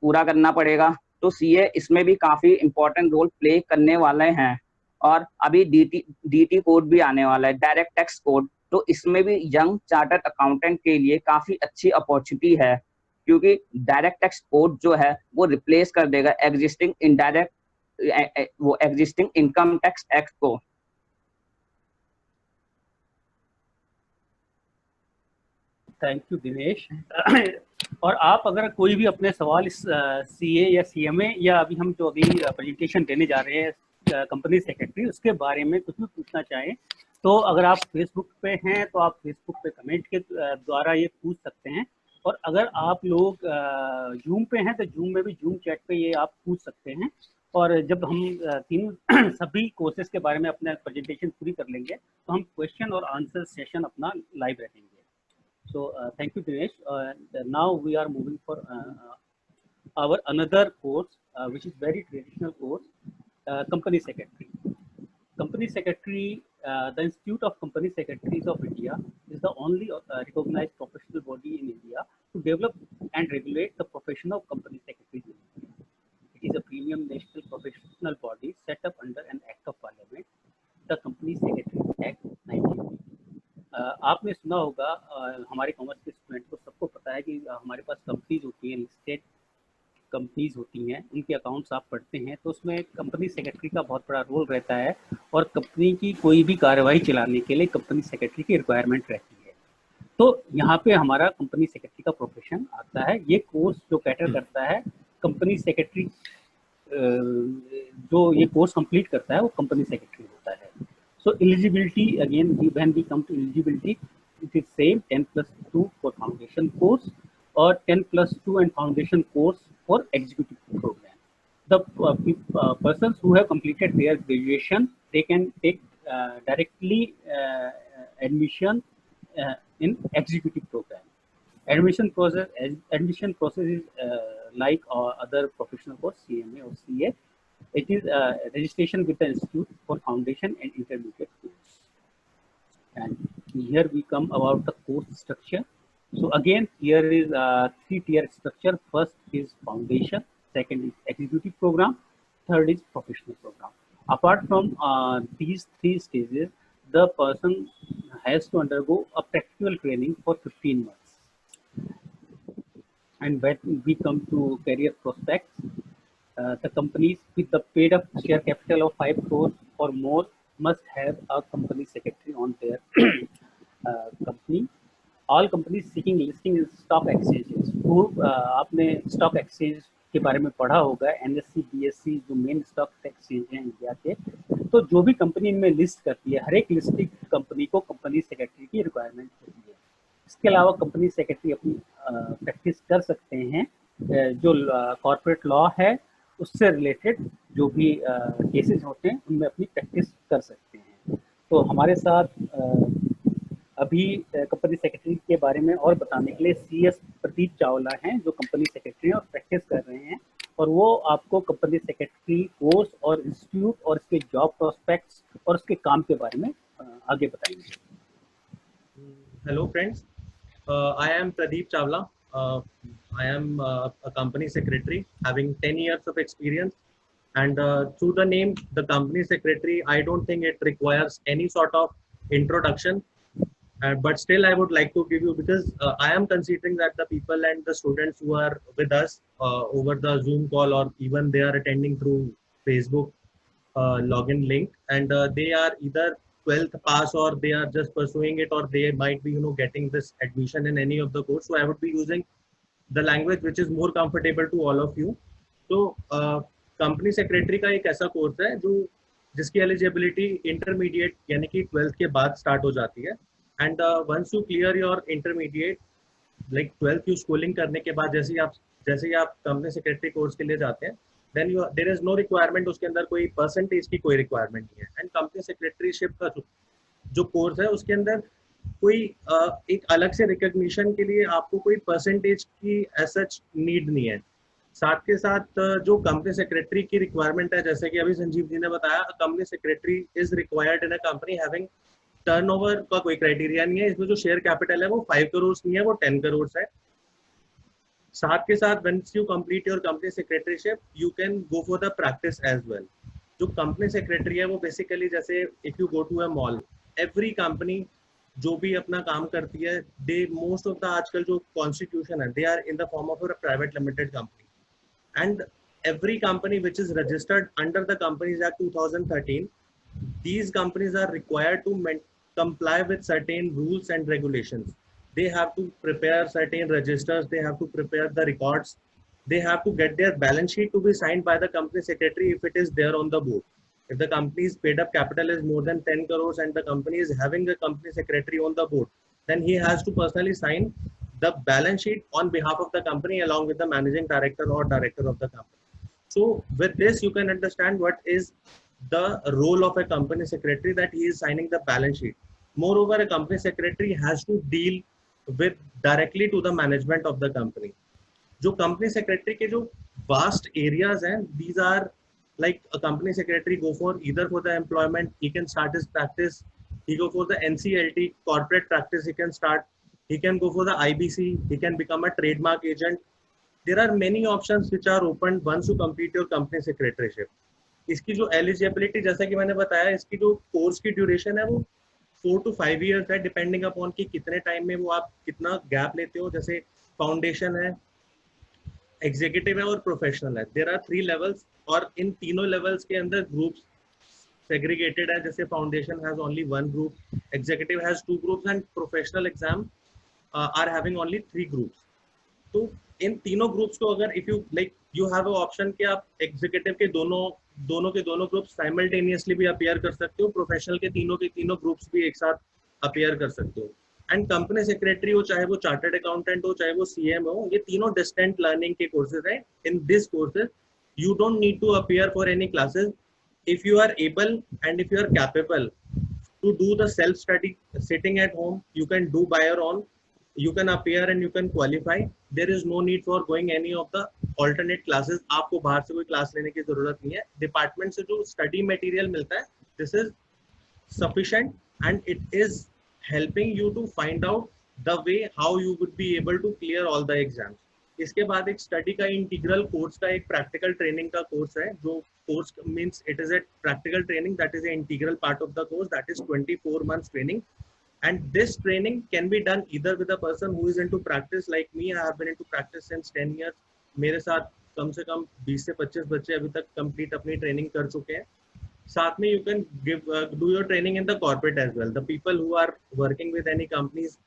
पूरा करना पड़ेगा। तो सीए इसमें भी काफी इंपॉर्टेंट रोल प्ले करने वाले हैं। और अभी डीटी कोड भी आने वाला है, डायरेक्ट टैक्स कोड, तो इसमें भी यंग चार्टर्ड अकाउंटेंट के लिए काफी अच्छी अपॉर्चुनिटी है, क्योंकि डायरेक्ट टैक्स कोड जो है वो रिप्लेस कर देगा एग्जिस्टिंग इनडायरेक्ट वो एग्जिस्टिंग इनकम टैक्स एक्ट को। Thank you Dinesh. और आप अगर कोई भी अपने सवाल इस सीए या सीएमए या अभी हम जो अभी प्रेजेंटेशन देने जा रहे हैं कंपनी सेक्रेटरी उसके बारे में कुछ भी पूछना चाहें तो अगर आप फेसबुक पे हैं तो आप फेसबुक पे कमेंट के द्वारा ये पूछ सकते हैं। और अगर आप लोग जूम पे हैं तो जूम में भी जूम चैट पे ये आप पूछ सकते हैं। और जब हम तीनों सभी कोर्सेज के बारे में अपना प्रेजेंटेशन पूरी कर लेंगे तो हम क्वेश्चन और आंसर सेशन अपना लाइव रखेंगे। So thank you Dinesh. Now we are moving for our another course which is very traditional course, company secretary. Company secretary, the Institute of Company Secretaries of India is the only recognized professional body in India to develop and regulate the profession of company secretaries in India. It is a premium national professional body set up under an Act of Parliament, the Company Secretary Act 1980. आपने सुना होगा, हमारे कॉमर्स के स्टूडेंट को सबको पता है कि हमारे पास कंपनीज होती हैं, लिस्टेड कंपनीज होती हैं, उनके अकाउंट्स आप पढ़ते हैं तो उसमें कंपनी सेक्रेटरी का बहुत बड़ा रोल रहता है। और कंपनी की कोई भी कार्रवाई चलाने के लिए कंपनी सेक्रेटरी की रिक्वायरमेंट रहती है। तो यहाँ पे हमारा कंपनी सेक्रेटरी का प्रोफेशन आता है। ये कोर्स जो कैटर करता है कंपनी सेक्रेटरी, जो ये कोर्स कंप्लीट करता है वो कंपनी सेक्रेटरी होता है। So eligibility, again, when we come to eligibility, it is same 10+2 for foundation course or 10+2 and foundation course for executive program. The persons who have completed their graduation, they can take directly admission in executive program. Admission process is like other professional course, CMA or CA. It is registration with the institute for foundation and intermediate course. And here we come about the course structure. So again, here is a 3-tier structure. First is foundation, second is executive program, third is professional program. Apart from these 3 stages, the person has to undergo a practical training for 15 months. And when we come to career prospects, the companies with the paid up share capital of 5 crores or more must have a company secretary on their company. All companies seeking listing in stock exchanges. खूब आपने स्टॉक एक्सचेंज के बारे में पढ़ा होगा, NSE, BSE जो मेन स्टॉक एक्सचेंज हैं इंडिया के। तो जो भी कंपनी इनमें लिस्ट करती है, हर एक लिस्टिंग कंपनी को कंपनी सेक्रेटरी की रिक्वायरमेंट होती है। इसके अलावा कंपनी सेक्रेटरी अपनी प्रैक्टिस कर सकते हैं, जो कॉर्पोरेट लॉ है उससे रिलेटेड जो भी केसेस होते हैं उनमें अपनी प्रैक्टिस कर सकते हैं। तो हमारे साथ अभी कंपनी सेक्रेटरी के बारे में और बताने के लिए CS प्रदीप चावला हैं, जो कंपनी सेक्रेटरी हैं और प्रैक्टिस कर रहे हैं, और वो आपको कंपनी सेक्रेटरी कोर्स और इंस्टीट्यूट और इसके जॉब प्रोस्पेक्ट्स और उसके काम के बारे में आगे बताएंगे। Hello friends, I am Pradeep Chawla. I am a company secretary having 10 years of experience, and through the name the company secretary, I don't think it requires any sort of introduction. But still I would like to give you, because I am considering that the people and the students who are with us over the Zoom call, or even they are attending through Facebook login link, and they are either 12th pass or they are just pursuing it, or they might be getting this admission in any of the course. So I would be using the language which is more comfortable to all of you. So company secretary का एक ऐसा कोर्स है जो जिसकी एलिजिबिलिटी इंटरमीडिएट यानी कि 12th के बाद स्टार्ट हो जाती है। And once you clear your intermediate, like 12th की स्कूलिंग करने के बाद जैसे ही आप कंपनी सेक्रेटरी कोर्स के लिए जाते हैं, then there is no requirement, उसके अंदर कोई परसेंटेज की कोई रिक्वायरमेंट नहीं है। एंड कंपनी सेक्रेटरीशिप का जो कोर्स है उसके अंदर कोई एक अलग से रिकॉग्निशन के लिए आपको कोई परसेंटेज की सच नीड नहीं है। साथ के साथ जो कंपनी सेक्रेटरी की रिक्वायरमेंट है, जैसे कि अभी संजीव जी ने बताया, company secretary is required in a company having turnover का कोई क्राइटेरिया नहीं है। इसमें जो शेयर कैपिटल है वो 5 करोड़ नहीं है, वो 10 करोड़ है। साथ के साथ once you complete your company secretaryship, you can go for the practice as well. जो कंपनी सेक्रेटरी है वो बेसिकली जैसे if you go to a mall, every company जो भी अपना काम करती है, दे मोस्ट ऑफ द आजकल जो कॉन्स्टिट्यूशन है, they are in the form of a private limited company, and every company which is registered under the Companies Act 2013, these companies are required to comply with certain rules and regulations. They have to prepare certain registers, they have to prepare the records, they have to get their balance sheet to be signed by the company secretary if it is there on the board. If the company's paid up capital is more than 10 crores and the company is having a company secretary on the board, then he has to personally sign the balance sheet on behalf of the company along with the managing director or director of the company. So with this you can understand what is the role of a company secretary, that he is signing the balance sheet. Moreover, a company secretary has to deal with directly to the management of the company. जो company secretary के जो vast areas हैं, these are like a company secretary go for either for the employment, he can start his practice, he go for the NCLT corporate practice, he can start, he can go for the IBC, he can become a trademark agent. There are many options which are open once you complete your company secretaryship. इसकी जो एलिजिबिलिटी, जैसा कि मैंने बताया, इसकी जो कोर्स की ड्यूरेशन है वो 4 to 5 years है, डिपेंडिंग अपॉन कि कितने टाइम में वो आप कितना गैप लेते हो। जैसे फाउंडेशन है, एग्जीक्यूटिव है और प्रोफेशनल है। देयर आर 3 लेवल्स, और इन तीनों लेवल्स के अंदर ग्रुप्स सेग्रीगेटेड है। जैसे foundation has only 1 group, executive has 2 groups and professional exam are having only 3 groups. तो इन तीनों ग्रुप्स को अगर if you like you have a option कि आप एग्जीक्यूटिव के दोनों के दोनों ग्रुप्स साइमल्टेनियसली भी अपीयर कर सकते हो, प्रोफेशनल के तीनों ग्रुप्स भी एक साथ अपीयर कर सकते हो। एंड कंपनी सेक्रेटरी हो, चाहे वो चार्टर्ड अकाउंटेंट हो, चाहे वो CM हो, ये तीनों डिस्टेंट लर्निंग के कोर्सेज हैं। In this courses you don't need to appear for any classes. If you are able and if you are capable to do the self study sitting at home, you can do by your own, you can appear and you can qualify. There is no need for going any of the alternate classes. आपको बाहर से कोई क्लास लेने की जरूरत नहीं है। डिपार्टमेंट से जो स्टडी मटेरियल मिलता है, this is sufficient and it is helping you to find out the way how you would be able to clear all the exams. इसके बाद एक स्टडी का इंटीग्रल कोर्स का एक प्रैक्टिकल ट्रेनिंग का कोर्स है, जो course means it is a practical training that is an integral part of the course, that is 24 months training, and this training can be done either with a person who is into practice like me. I have been into practice since 10 years. मेरे साथ कम से कम 20 से 25 बच्चे अभी तक कंप्लीट अपनी ट्रेनिंग कर चुके हैं, साथ में you can do your training in the corporate as well. The people who are working with any companies,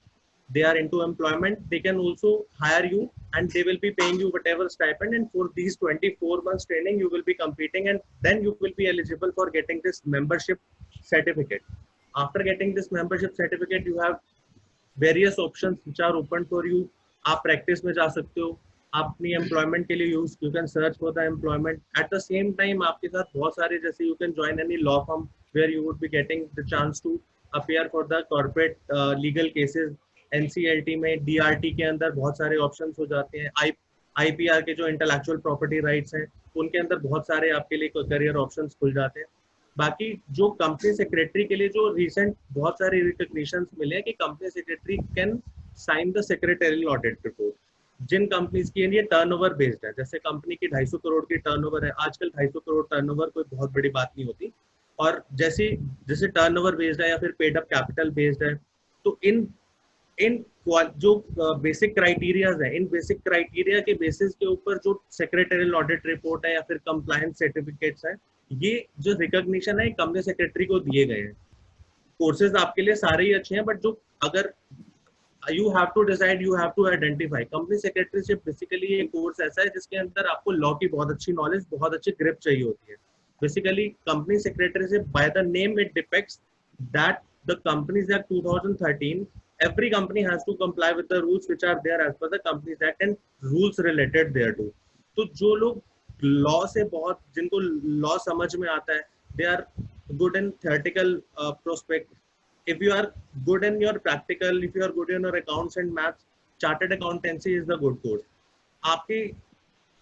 they are into employment, they can also hire you and they will be paying you whatever stipend, and for these 24 months training you will be competing, and then you will be eligible for getting this membership certificate. After getting this membership certificate, you have various options which are open for you. आप practice में जा सकते हो, आप अपनी employment के लिए you can search for the employment. At the same time आपके साथ बहुत सारे, जैसे you can join any law firm where you would be getting the chance to appear for the corporate legal cases. NCLT में DRT के अंदर बहुत सारे options हो जाते हैं. IPR के जो intellectual property rights हैं उनके अंदर बहुत सारे आपके लिए career options खुल जाते हैं. बाकी जो कंपनी सेक्रेटरी के लिए जो रिसेंट बहुत सारे रिकॉग्निशंस मिले हैं कि company secretary can sign the secretarial audit report. जिन कंपनीज की ये टर्नओवर बेस्ड है, जैसे कंपनी की 250 करोड़ की टर्नओवर है, आजकल 250 करोड़ टर्नओवर कोई बहुत बड़ी बात नहीं होती, और जैसे टर्नओवर बेस्ड है या फिर पेड अप कैपिटल बेस्ड है, तो इन जो बेसिक क्राइटेरियाज है, इन बेसिक क्राइटेरिया के बेसिस के ऊपर जो सेक्रेटरियल ऑडिट रिपोर्ट है या फिर कंप्लायंस सर्टिफिकेट्स है, ये जो रिकॉग्निशन है कंपनी सेक्रेटरी को दिए गए हैं. कोर्सेज आपके लिए सारे ही अच्छे हैं, बट जो अगर you have to decide, you have to identify. Company secretaryship basically एक कोर्स ऐसा है जिसके अंदर आपको लॉ की बहुत अच्छी नॉलेज, बहुत अच्छी ग्रिप चाहिए होती है. Basically company secretaryship by the name it depicts that the companies act 2013, every company has to comply with the rules which are there as per the Companies Act and rules related thereto. तो जो लोग लॉ से बहुत, जिनको लॉ समझ में आता है, they are good in theoretical prospect. If you are good in your practical, if you are good in your accounts and maths, chartered accountancy is the good course.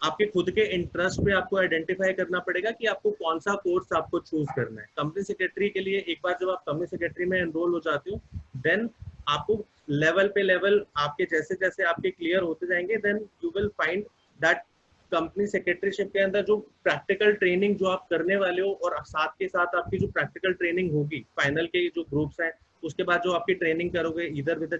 आपके खुद के इंटरेस्ट पे आपको आइडेंटिफाई करना पड़ेगा कि आपको कौन सा कोर्स आपको चूज करना है. कंपनी सेक्रेटरी के लिए एक बार जब आप कंपनी सेक्रेटरी में एनरोल हो जाते हो, देन आपको लेवल पे लेवल आपके जैसे जैसे आपके क्लियर होते जाएंगे, then you will find that company secretaryship के अंदर जो प्रैक्टिकल ट्रेनिंग जो आप करने वाले हो, और साथ के साथ आपकी जो प्रैक्टिकल ट्रेनिंग होगी फाइनल के जो ग्रुप्स हैं, उसके बाद जो आपकी ट्रेनिंग करोगे इधर with a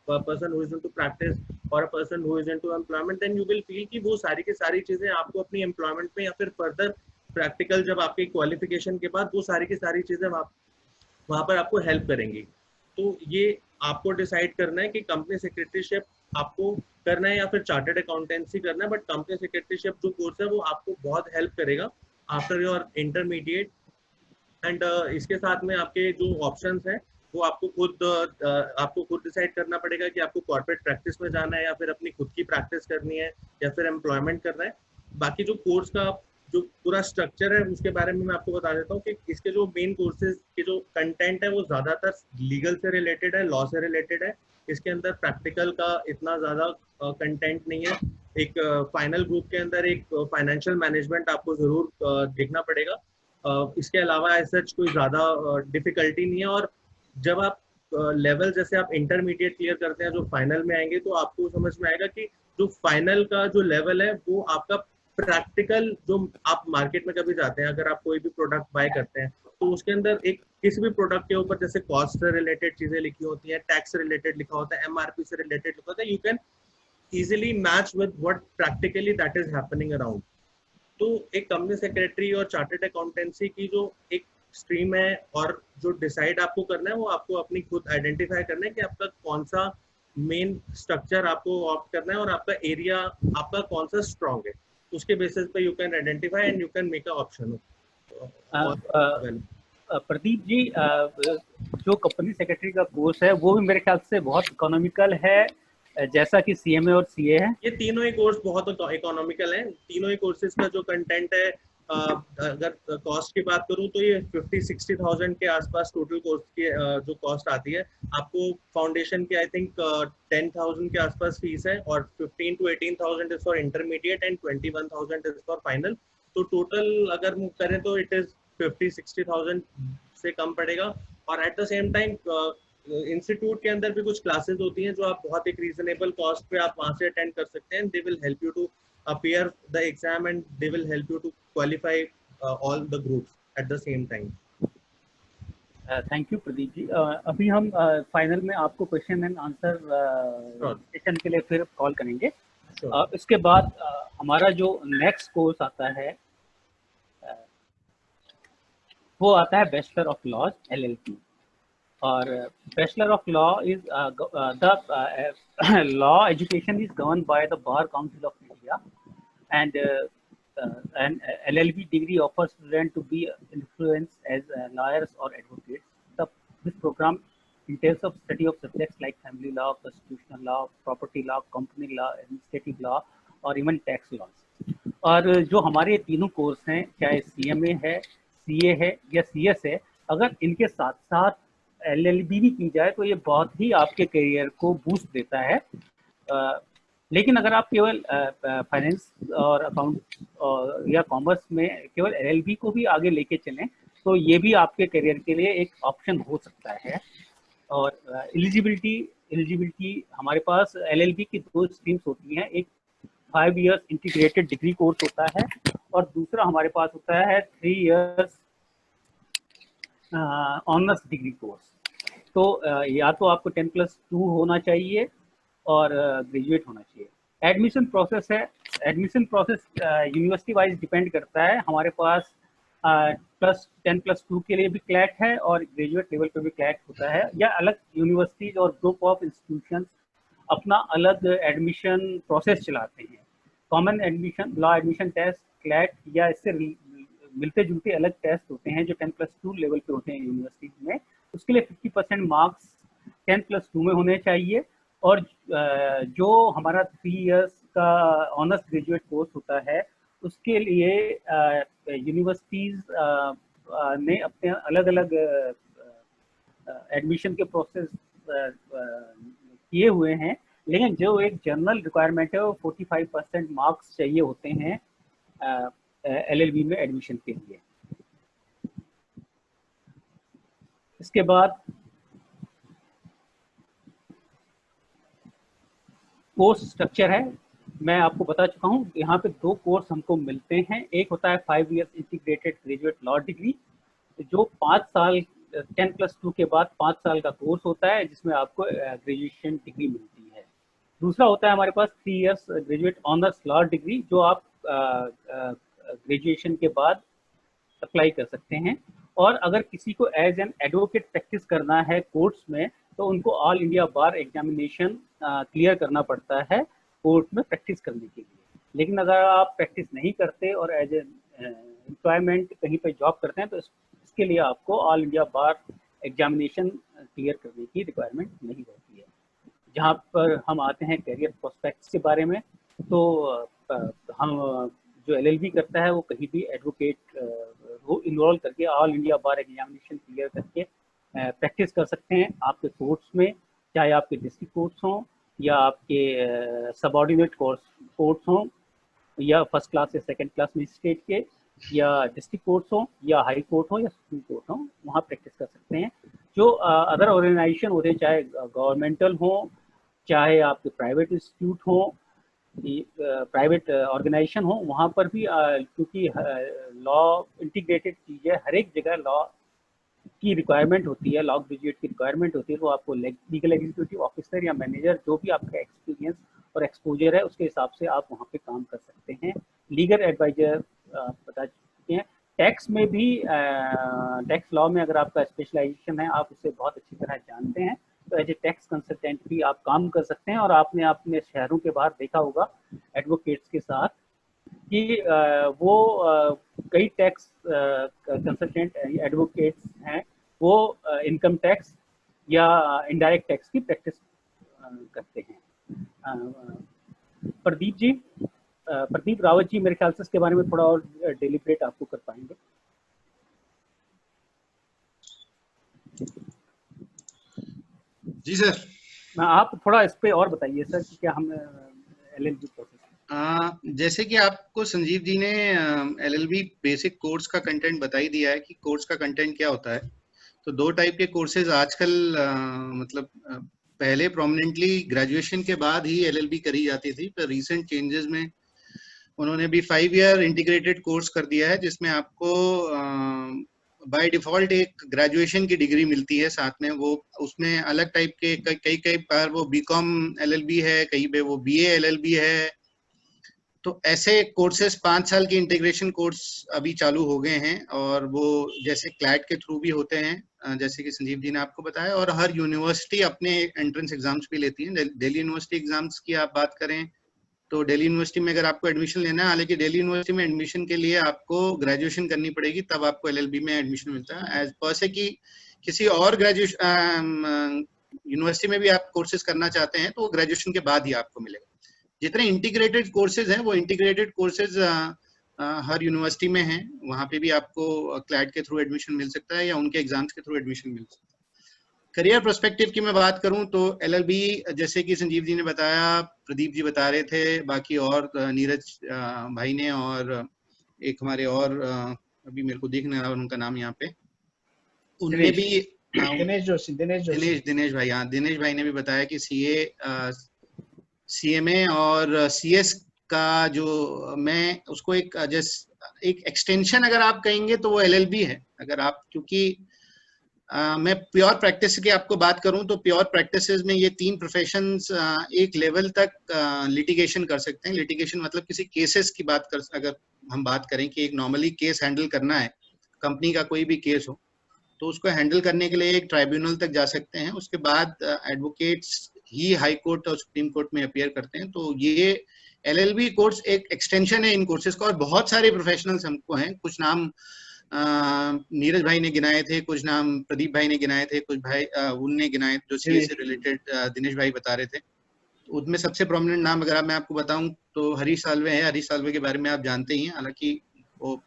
person who is into practice और a person who is into employment, then you will feel कि वो सारी की सारी चीजें आपको अपनी एम्प्लॉयमेंट में या फिर फर्दर प्रैक्टिकल जब आपके क्वालिफिकेशन के बाद वो सारी की सारी चीजें वहां पर आपको हेल्प करेंगी. तो ये आपको डिसाइड करना है कि कंपनी सेक्रेटरीशिप आपको करना है या फिर चार्टर्ड अकाउंटेंसी करना है, बट कंपनी सेक्रेटरीशिप जो कोर्स है वो आपको बहुत हेल्प करेगा आफ्टर योर इंटरमीडिएट. एंड इसके साथ में आपके जो ऑप्शंस हैं वो आपको खुद डिसाइड करना पड़ेगा कि आपको कॉर्पोरेट प्रैक्टिस में जाना है या फिर अपनी खुद की प्रैक्टिस करनी है या फिर एम्प्लॉयमेंट करना है. बाकी जो कोर्स का जो पूरा स्ट्रक्चर है उसके बारे में मैं आपको बता देता हूँ कि इसके जो मेन कोर्सेज के जो कंटेंट है वो ज्यादातर लीगल से रिलेटेड है, लॉ से रिलेटेड है. इसके अंदर प्रैक्टिकल का इतना ज्यादा कंटेंट नहीं है. एक फाइनल ग्रुप के अंदर एक फाइनेंशियल मैनेजमेंट आपको जरूर देखना पड़ेगा. इसके अलावा ऐसा कोई ज्यादा डिफिकल्टी नहीं है. और जब आप लेवल जैसे आप इंटरमीडिएट क्लियर करते हैं, जो फाइनल में आएंगे तो आपको समझ में आएगा कि जो फाइनल का जो लेवल है वो आपका प्रैक्टिकल, जो आप मार्केट में कभी जाते हैं, अगर आप कोई भी प्रोडक्ट बाय करते हैं तो उसके अंदर एक किसी भी प्रोडक्ट के ऊपर जैसे कॉस्ट से रिलेटेड चीजें लिखी होती हैं, टैक्स से रिलेटेड लिखा होता है, एमआरपी से रिलेटेड लिखा होता है, you can easily match with what practically that is happening around. तो एक कंपनी सेक्रेटरी और चार्टर्ड अकाउंटेंसी की जो एक स्ट्रीम है और जो डिसाइड आपको करना है वो आपको अपनी खुद आइडेंटिफाई करना है कि आपका कौन सा मेन स्ट्रक्चर आपको ऑप्ट करना है और आपका एरिया आपका कौन सा स्ट्रॉन्ग है. उसके बेसिस पे you can identify and you can make a option. Pradeep ji, जो कंपनी सेक्रेटरी का कोर्स है वो भी मेरे ख्याल से बहुत इकोनॉमिकल है, जैसा कि सीएमए और सीए है. ये तीनों ही कोर्स बहुत इकोनॉमिकल हैं. तीनों ही कोर्सेज का जो कंटेंट है, अगर कॉस्ट की बात करूं तो ये 50-60,000 के आसपास टोटल कोर्स की जो कॉस्ट आती है. आपको फाउंडेशन की आई थिंक 10,000 के आसपास फीस है, और 15 to 18,000 is for intermediate and 21,000 is for final. तो टोटल अगर मूव करें तो इट इज 50-60,000 से कम पड़ेगा. और at the same time institute के अंदर भी कुछ क्लासेस होती हैं जो आप बहुत एक रीजनेबल कॉस्ट पे आप वहां से अटेंड कर सकते हैं. They will help you to appear the exam and they will help you to qualify all the groups at the same time. Thank you Pradeep ji. अभी हम फाइनल में आपको क्वेश्चन एंड आंसर सेशन के लिए फिर कॉल करेंगे. इसके बाद हमारा जो नेक्स्ट कोर्स आता है वो आता है बैचलर ऑफ लॉज LLB। और bachelor of law is the law education is govern by the bar council of India, and LLB degree offers students to be influenced as lawyers or advocates. This program entails of study of subjects like family law, constitutional law, property law, company law, administrative law, और इवन टैक्स लॉज। और जो हमारे तीनों कोर्स हैं, चाहे CMA है, CA है या CS है, अगर इनके साथ साथ LLB भी की जाए तो ये बहुत ही आपके करियर को बूस्ट देता है। लेकिन अगर आप केवल फाइनेंस और अकाउंट या कॉमर्स में केवल LLB को भी आगे लेके चलें तो ये भी आपके करियर के लिए एक ऑप्शन हो सकता है। और एलिजिबिलिटी हमारे पास LLB की 2 स्ट्रीम्स होती हैं, एक 5 इयर्स इंटीग्रेटेड डिग्री कोर्स होता है और दूसरा हमारे पास होता है 3 इयर्स ऑनर्स डिग्री कोर्स। तो या तो आपको 10+2 होना चाहिए और ग्रेजुएट होना चाहिए। एडमिशन प्रोसेस है, admission process university wise depend करता है। हमारे पास 10+2 के लिए भी क्लैट है और ग्रेजुएट लेवल पे भी क्लैट होता है, या अलग यूनिवर्सिटीज और ग्रुप ऑफ इंस्टीट्यूशंस अपना अलग एडमिशन प्रोसेस चलाते हैं। Common admission, law admission test, CLAT या इससे मिलते जुलते अलग टेस्ट होते हैं जो 10+2 लेवल पे होते हैं यूनिवर्सिटीज में। उसके लिए 50% मार्क्स 10+2 में होने चाहिए। और जो हमारा 3 इयर्स का ऑनर्स ग्रेजुएट कोर्स होता है उसके लिए यूनिवर्सिटीज़ ने अपने अलग अलग एडमिशन के प्रोसेस किए हुए हैं, लेकिन जो एक जनरल रिक्वायरमेंट है वो 45% मार्क्स चाहिए होते हैं LLB में एडमिशन के लिए। इसके बाद कोर्स स्ट्रक्चर है, मैं आपको बता चुका हूँ। यहाँ पे 2 कोर्स हमको मिलते हैं। एक होता है 5 years integrated graduate law degree, जो 5 साल 10+2 के बाद 5 साल का कोर्स होता है जिसमें आपको ग्रेजुएशन डिग्री मिलती है। दूसरा होता है हमारे पास 3 years graduate honours law degree, जो आप ग्रेजुएशन के बाद अप्लाई कर सकते हैं। और अगर किसी को एज एन एडवोकेट प्रैक्टिस करना है कोर्ट्स में तो उनको ऑल इंडिया बार एग्जामिनेशन क्लियर करना पड़ता है कोर्ट में प्रैक्टिस करने के लिए। लेकिन अगर आप प्रैक्टिस नहीं करते और एज एम्प्लॉयमेंट कहीं पर जॉब करते हैं तो इसके लिए आपको ऑल इंडिया बार एग्जामिनेशन क्लियर करने की रिक्वायरमेंट नहीं होती है। जहाँ पर हम आते हैं करियर प्रोस्पेक्ट्स के बारे में, तो हम जो LLB करता है वो कहीं भी एडवोकेट वो इन्वॉल्व करके ऑल इंडिया बार एग्जामिनेशन क्लियर करके प्रैक्टिस कर सकते हैं आपके कोर्ट्स में, चाहे आपके डिस्ट्रिक्ट कोर्ट्स हों या आपके सबऑर्डिनेट कोर्ट्स हों या फर्स्ट क्लास या सेकंड क्लास मजिस्ट्रेट के, या डिस्ट्रिक्ट कोर्ट्स हों या हाई कोर्ट हो या सुप्रीम कोर्ट हो, वहाँ प्रैक्टिस कर सकते हैं। जो अदर ऑर्गेनाइजेशन होते हैं, चाहे गवर्नमेंटल हो चाहे आपके प्राइवेट इंस्टीट्यूट हो, प्राइवेट ऑर्गेनाइजेशन हो, वहाँ पर भी क्योंकि लॉ इंटीग्रेटेड चीज़ है, हर एक जगह लॉ की रिक्वायरमेंट होती है, लॉ ग्रेजुएट की रिक्वायरमेंट होती है। तो आपको लीगल एग्जीक्यूटिव ऑफिसर या मैनेजर, जो भी आपका एक्सपीरियंस और एक्सपोजर है उसके हिसाब से आप वहाँ पे काम कर सकते हैं। लीगल एडवाइजर बता चुके हैं। टैक्स में भी, टैक्स लॉ में अगर आपका स्पेशलाइजेशन है, आप उसे बहुत अच्छी तरह जानते हैं, तो एज ए टैक्स कंसल्टेंट भी आप काम कर सकते हैं। और आपने अपने शहरों के बाहर देखा होगा एडवोकेट्स के साथ कि वो कई टैक्स कंसल्टेंट एडवोकेट्स हैं, वो इनकम टैक्स या इनडायरेक्ट टैक्स की प्रैक्टिस करते हैं। प्रदीप रावत जी मेरे ख्याल से इसके बारे में थोड़ा और डेलिब्रेट आपको कर पाएंगे। जी सर, आप थोड़ा इस पे और बताइए सर कि क्या हम LLB प्रोसेस, जैसे कि आपको संजीव जी ने LLB बेसिक कोर्स का कंटेंट बता ही दिया है कि कोर्स का कंटेंट क्या होता है। तो 2 टाइप के कोर्सेज आजकल मतलब पहले प्रोमिनेंटली ग्रेजुएशन के बाद ही LLB करी जाती थी, पर रीसेंट चेंजेस में उन्होंने भी 5 ईयर इंटीग्रेटेड कोर्स कर दिया है, जिसमें आपको बाय डिफॉल्ट एक ग्रेजुएशन की डिग्री मिलती है साथ में। वो उसमें अलग टाइप के कई बार वो BCom LLB है, कई पे वो BA LLB है। तो ऐसे कोर्सेज 5 साल के इंटीग्रेशन कोर्स अभी चालू हो गए हैं, और वो जैसे क्लैट के थ्रू भी होते हैं, जैसे कि संजीव जी ने आपको बताया, और हर यूनिवर्सिटी अपने एंट्रेंस एग्जाम्स भी लेती है। दिल्ली यूनिवर्सिटी एग्जाम्स की आप बात करें तो दिल्ली यूनिवर्सिटी में अगर आपको एडमिशन लेना है, हालांकि दिल्ली यूनिवर्सिटी में एडमिशन के लिए आपको ग्रेजुएशन करनी पड़ेगी, तब आपको एलएलबी में एडमिशन मिलता है। एज पर से कि किसी और ग्रेजुएशन यूनिवर्सिटी में भी आप कोर्सेज करना चाहते हैं तो वो ग्रेजुएशन के बाद ही आपको मिलेगा। जितने इंटीग्रेटेड कोर्सेज हैं वो इंटीग्रेटेड कोर्सेज हर यूनिवर्सिटी में हैं, वहाँ पे भी आपको क्लैट के थ्रू एडमिशन मिल सकता है या उनके एग्जाम्स के थ्रू एडमिशन मिल सकता है। करियर पर्सपेक्टिव की मैं बात करूं तो एलएलबी, जैसे कि संजीव जी ने बताया, प्रदीप जी बता रहे थे, बाकी और नीरज भाई ने, और एक हमारे और अभी मेरे को देखना है उनका नाम यहाँ पे, उनने भी दिनेश भाई, हाँ दिनेश भाई ने भी बताया कि सीए, सीएमए और सीएस का जो, मैं उसको एक एक्सटेंशन अगर आप कहेंगे तो वो एलएलबी है। अगर आप, क्योंकि मैं प्योर प्रैक्टिस की आपको बात करूं तो प्योर प्रैक्टिसेस में ये 3 प्रोफेशंस एक लेवल तक लिटिगेशन कर सकते हैं। लिटिगेशन मतलब किसी केसेस की बात कर, अगर हम बात करें कि एक नॉर्मली केस हैंडल करना है, कंपनी का कोई भी केस हो, तो उसको हैंडल करने के लिए एक ट्राइब्यूनल तक जा सकते हैं। उसके बाद एडवोकेट्स ही हाई कोर्ट और सुप्रीम कोर्ट में अपीयर करते हैं। तो ये एलएलबी कोर्स एक एक्सटेंशन है इन कोर्सेज का, और बहुत सारे प्रोफेशनल्स हमको हैं। कुछ नाम नीरज भाई ने गिनाए थे, कुछ नाम प्रदीप भाई ने गिनाए थे, कुछ भाई उनने गिनाए जो सीए से रिलेटेड दिनेश भाई बता रहे थे। तो उनमें सबसे प्रोमिनेंट नाम अगर मैं आपको बताऊं तो हरीश साल्वे है। हरीश साल्वे के बारे में आप जानते ही हैं, हालांकि वो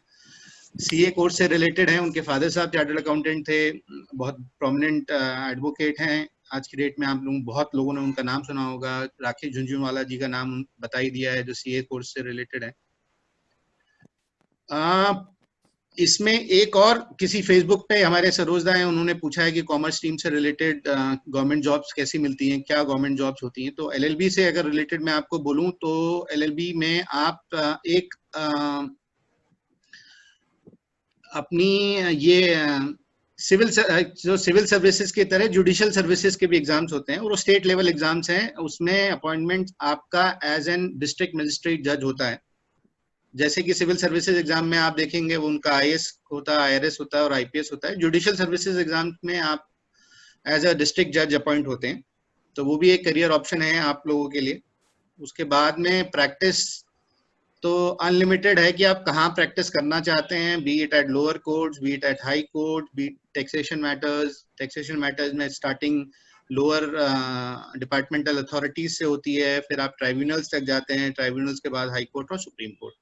सीए कोर्स से रिलेटेड है। उनके फादर साहब चार्टर्ड अकाउंटेंट थे, बहुत प्रोमिनेंट एडवोकेट हैं आज की डेट में। आप लोग, बहुत लोगों ने उनका नाम सुना होगा। राकेश झुंझुनवाला जी का नाम बता ही दिया है, जो सीए कोर्स से रिलेटेड है। इसमें एक और किसी फेसबुक पे हमारे सरोजदा हैं, उन्होंने पूछा है कि कॉमर्स स्ट्रीम से रिलेटेड गवर्नमेंट जॉब्स कैसी मिलती हैं, क्या गवर्नमेंट जॉब्स होती हैं। तो एलएलबी से अगर रिलेटेड मैं आपको बोलूं तो एलएलबी में आप एक अपनी ये सिविल सर्विसेज की तरह जुडिशियल सर्विसेज के भी एग्जाम्स होते हैं, और वो स्टेट लेवल एग्जाम्स हैं। उसमें अपॉइंटमेंट आपका एज एन डिस्ट्रिक्ट मजिस्ट्रेट जज होता है। जैसे कि सिविल सर्विसेज एग्जाम में आप देखेंगे वो उनका आईएएस होता है, आईआरएस होता है और आईपीएस होता है। जुडिशियल सर्विसेज एग्जाम में आप एज अ डिस्ट्रिक्ट जज अपॉइंट होते हैं, तो वो भी एक करियर ऑप्शन है आप लोगों के लिए। उसके बाद में प्रैक्टिस तो अनलिमिटेड है कि आप कहाँ प्रैक्टिस करना चाहते हैं, be it at lower courts, be it at high court, be taxation matters में स्टार्टिंग लोअर डिपार्टमेंटल अथॉरिटीज से होती है, फिर आप ट्राइब्यूनल्स तक जाते हैं, ट्राइब्यूनल्स के बाद हाई कोर्ट और सुप्रीम कोर्ट।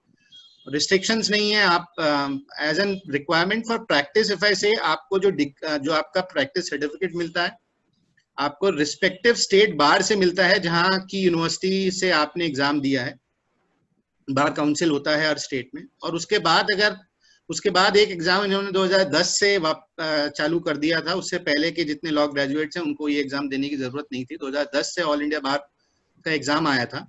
रिस्ट्रिक्शंस नहीं है। आप as an requirement for practice if I say, आपको जो आपका प्रैक्टिस सर्टिफिकेट मिलता है, आपको रिस्पेक्टिव स्टेट बार से मिलता है जहां की यूनिवर्सिटी से आपने एग्जाम दिया है। बार काउंसिल होता है हर स्टेट में। और उसके बाद एक एग्जाम इन्होंने 2010 से चालू कर दिया था। उससे पहले के जितने लॉ ग्रेजुएट्स हैं उनको ये एग्जाम देने की जरूरत नहीं थी। 2010 से ऑल इंडिया बार का एग्जाम आया था।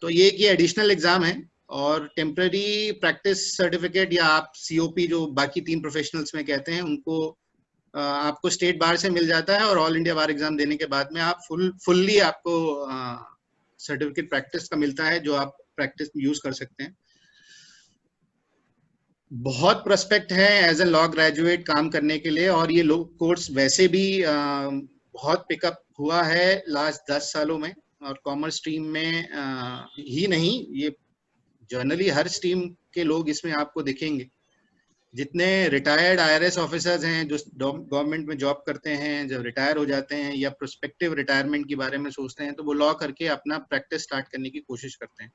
तो ये एक एडिशनल एग्जाम है, और टेम्पररी प्रैक्टिस सर्टिफिकेट या आप सीओपी जो बाकी 3 प्रोफेशनल्स में कहते हैं, उनको आपको स्टेट बार से मिल जाता है, और ऑल इंडिया बार एग्जाम देने के बाद में आप फुल्ली आपको सर्टिफिकेट प्रैक्टिस का मिलता है, जो आप प्रैक्टिस यूज कर सकते हैं। बहुत प्रोस्पेक्ट है एज ए लॉ ग्रेजुएट काम करने के लिए, और ये कोर्स वैसे भी बहुत पिकअप हुआ है लास्ट 10 सालों में। और कॉमर्स स्ट्रीम में ही नहीं, ये जनरली हर स्ट्रीम के लोग इसमें आपको दिखेंगे। जितने रिटायर्ड आईआरएस ऑफिसर्स हैं जो गवर्नमेंट में जॉब करते हैं, जब रिटायर हो जाते हैं या प्रोस्पेक्टिव रिटायरमेंट के बारे में सोचते हैं, तो वो लॉ करके अपना प्रैक्टिस स्टार्ट करने की कोशिश करते हैं।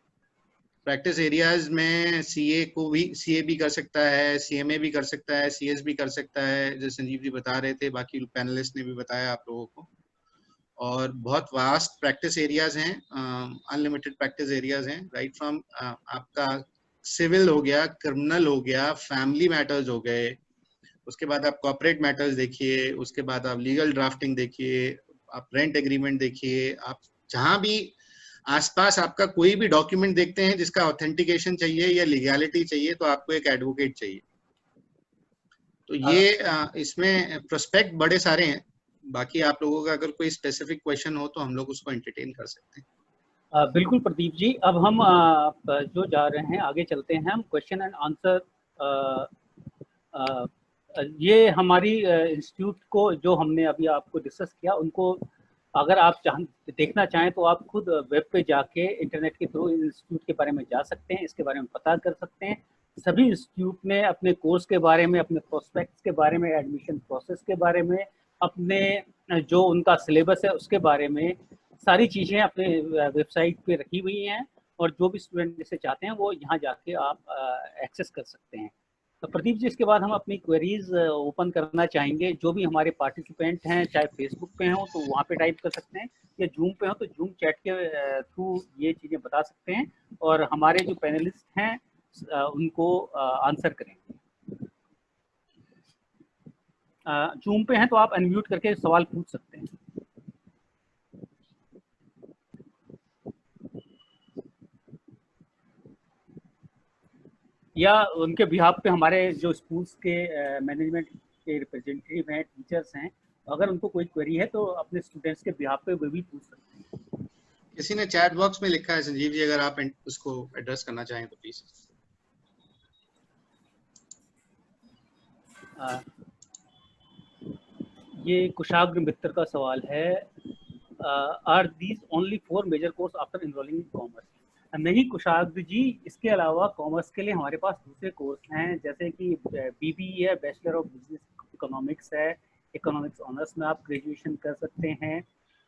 प्रैक्टिस एरियाज में सीए भी कर सकता है, सीएमए भी कर सकता है, सीएस भी कर सकता है, जो संजीव जी बता रहे थे, बाकी पैनलिस्ट ने भी बताया आप लोगों को। और बहुत वास्ट प्रैक्टिस एरियाज हैं, अनलिमिटेड प्रैक्टिस एरियाज हैं, राइट फ्रॉम आपका सिविल हो गया, क्रिमिनल हो गया, फैमिली मैटर्स हो गए, उसके बाद आप कॉर्पोरेट मैटर्स देखिए, उसके बाद आप लीगल ड्राफ्टिंग देखिए, आप रेंट एग्रीमेंट देखिए, आप जहां भी आसपास आपका कोई भी डॉक्यूमेंट देखते हैं जिसका ऑथेंटिकेशन चाहिए या लीगैलिटी चाहिए, तो आपको एक एडवोकेट चाहिए। तो ये इसमें प्रोस्पेक्ट बड़े सारे हैं। बाकी आप लोगों का अगर कोई स्पेसिफिक क्वेश्चन हो तो हम लोग उसको एंटरटेन कर सकते हैं। बिल्कुल प्रदीप जी, अब हम जो जा रहे हैं आगे चलते हैं, हम क्वेश्चन एंड आंसर। ये हमारी इंस्टीट्यूट को जो हमने अभी आपको डिस्कस किया, उनको अगर आप देखना चाहें तो आप खुद वेब पे जाके इंटरनेट के थ्रू इंस्टीट्यूट के बारे में जा सकते हैं, इसके बारे में पता कर सकते हैं। सभी इंस्टीट्यूट ने अपने कोर्स के बारे में, अपने प्रोस्पेक्ट्स के बारे में, एडमिशन प्रोसेस के बारे में, अपने जो उनका सिलेबस है उसके बारे में सारी चीज़ें अपने वेबसाइट पे रखी हुई हैं, और जो भी स्टूडेंट इसे चाहते हैं वो यहाँ जाके आप एक्सेस कर सकते हैं। तो प्रदीप जी, इसके बाद हम अपनी क्वेरीज ओपन करना चाहेंगे। जो भी हमारे पार्टिसिपेंट हैं, चाहे फेसबुक पे हों तो वहाँ पे टाइप कर सकते हैं, या जूम पे हो तो जूम चैट के थ्रू ये चीज़ें बता सकते हैं, और हमारे जो पैनलिस्ट हैं उनको आंसर करेंगे। जूम पे हैं तो आप अनम्यूट करके सवाल पूछ सकते हैं, या उनके बिहाफ पे हमारे जो स्कूल्स के मैनेजमेंट के रिप्रेजेंटेटिव हैं, टीचर्स हैं, अगर उनको कोई क्वेरी है तो अपने स्टूडेंट्स के बिहाफ पे वो भी पूछ सकते हैं। किसी ने चैट बॉक्स में लिखा है संजीव जी, अगर आप उसको एड्रेस करना चाहें तो प्लीज। ये कुशाग्र मित्र का सवाल है, are these only 4 major course after enrolling in commerce? नहीं कुशाग्र जी, इसके अलावा कॉमर्स के लिए हमारे पास दूसरे कोर्स हैं, जैसे कि बीबीए है, बैचलर ऑफ बिजनेस इकोनॉमिक्स है, इकोनॉमिक्स ऑनर्स में आप ग्रेजुएशन कर सकते हैं।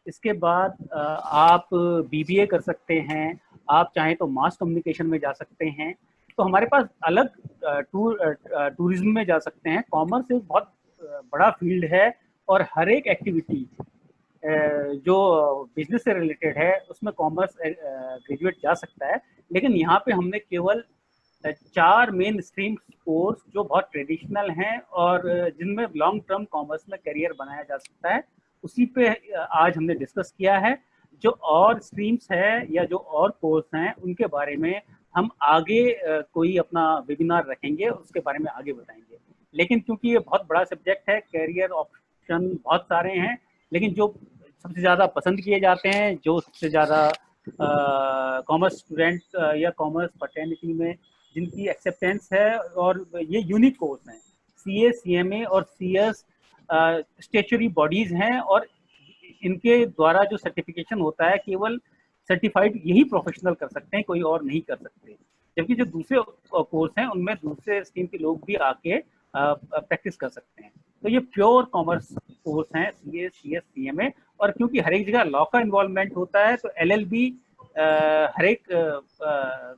इसके बाद आप बीबीए कर सकते हैं, आप चाहें तो मास कम्युनिकेशन में जा सकते हैं। तो हमारे पास अलग टूरिज्म में जा सकते हैं। कॉमर्स एक बहुत बड़ा फील्ड है, और हर एक एक्टिविटी जो बिजनेस से रिलेटेड है उसमें कॉमर्स ग्रेजुएट जा सकता है। लेकिन यहाँ पे हमने केवल 4 मेन स्ट्रीम कोर्स जो बहुत ट्रेडिशनल हैं और जिनमें लॉन्ग टर्म कॉमर्स में करियर बनाया जा सकता है, उसी पे आज हमने डिस्कस किया है। जो और स्ट्रीम्स है या जो और कोर्स हैं उनके बारे में हम आगे कोई अपना वेबिनार रखेंगे, उसके बारे में आगे बताएंगे। लेकिन क्योंकि ये बहुत बड़ा सब्जेक्ट है, कैरियर ऑप्शन बहुत सारे हैं, लेकिन जो सबसे ज़्यादा पसंद किए जाते हैं, जो सबसे ज़्यादा कॉमर्स स्टूडेंट या कॉमर्स फर्टेनिटी में जिनकी एक्सेप्टेंस है, और ये यूनिक कोर्स हैं। सीए, सीएमए और सीएस स्टेचुरी बॉडीज़ हैं, और इनके द्वारा जो सर्टिफिकेशन होता है केवल सर्टिफाइड यही प्रोफेशनल कर सकते हैं, कोई और नहीं कर सकते। जबकि जो दूसरे कोर्स हैं उनमें दूसरे स्ट्रीम के लोग भी आके प्रैक्टिस कर सकते हैं। तो ये प्योर कॉमर्स कोर्स हैं, सीए, सीएस, सीएमए। और क्योंकि हर एक जगह लॉ का इन्वॉल्वमेंट होता है, तो एलएलबी हर एक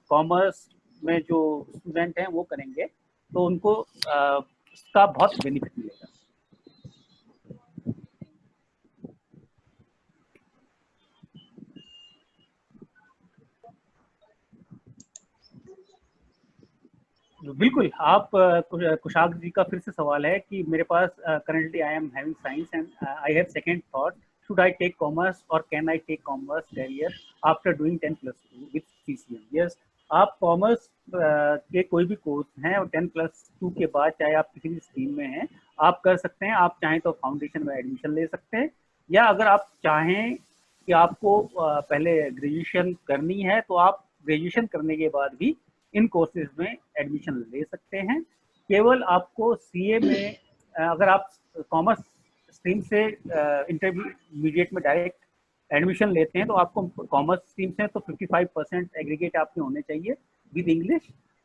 कॉमर्स में जो स्टूडेंट हैं वो करेंगे, तो उनको उसका बहुत बेनिफिट मिलेगा। बिल्कुल, आप कुशाग्र जी का फिर से सवाल है कि मेरे पास currently I am having science and I have second thought, should I take commerce or can I take commerce career after doing 10+2 with CCM? Yes, आप कॉमर्स के कोई भी कोर्स हैं और 10+2 के बाद चाहे आप किसी भी स्ट्रीम में हैं आप कर सकते हैं। आप चाहें तो फाउंडेशन में एडमिशन ले सकते हैं, या अगर आप चाहें कि आपको पहले ग्रेजुएशन करनी है तो आप ग्रेजुएशन करने के बाद भी इन कोर्सेज में एडमिशन ले सकते हैं। केवल आपको सीए में अगर आप कॉमर्स स्ट्रीम से इंटरमीडिएट में डायरेक्ट एडमिशन लेते हैं तो आपको कॉमर्स स्ट्रीम से तो 55% एग्रीगेट आपके होने चाहिए विद इंग्लिश।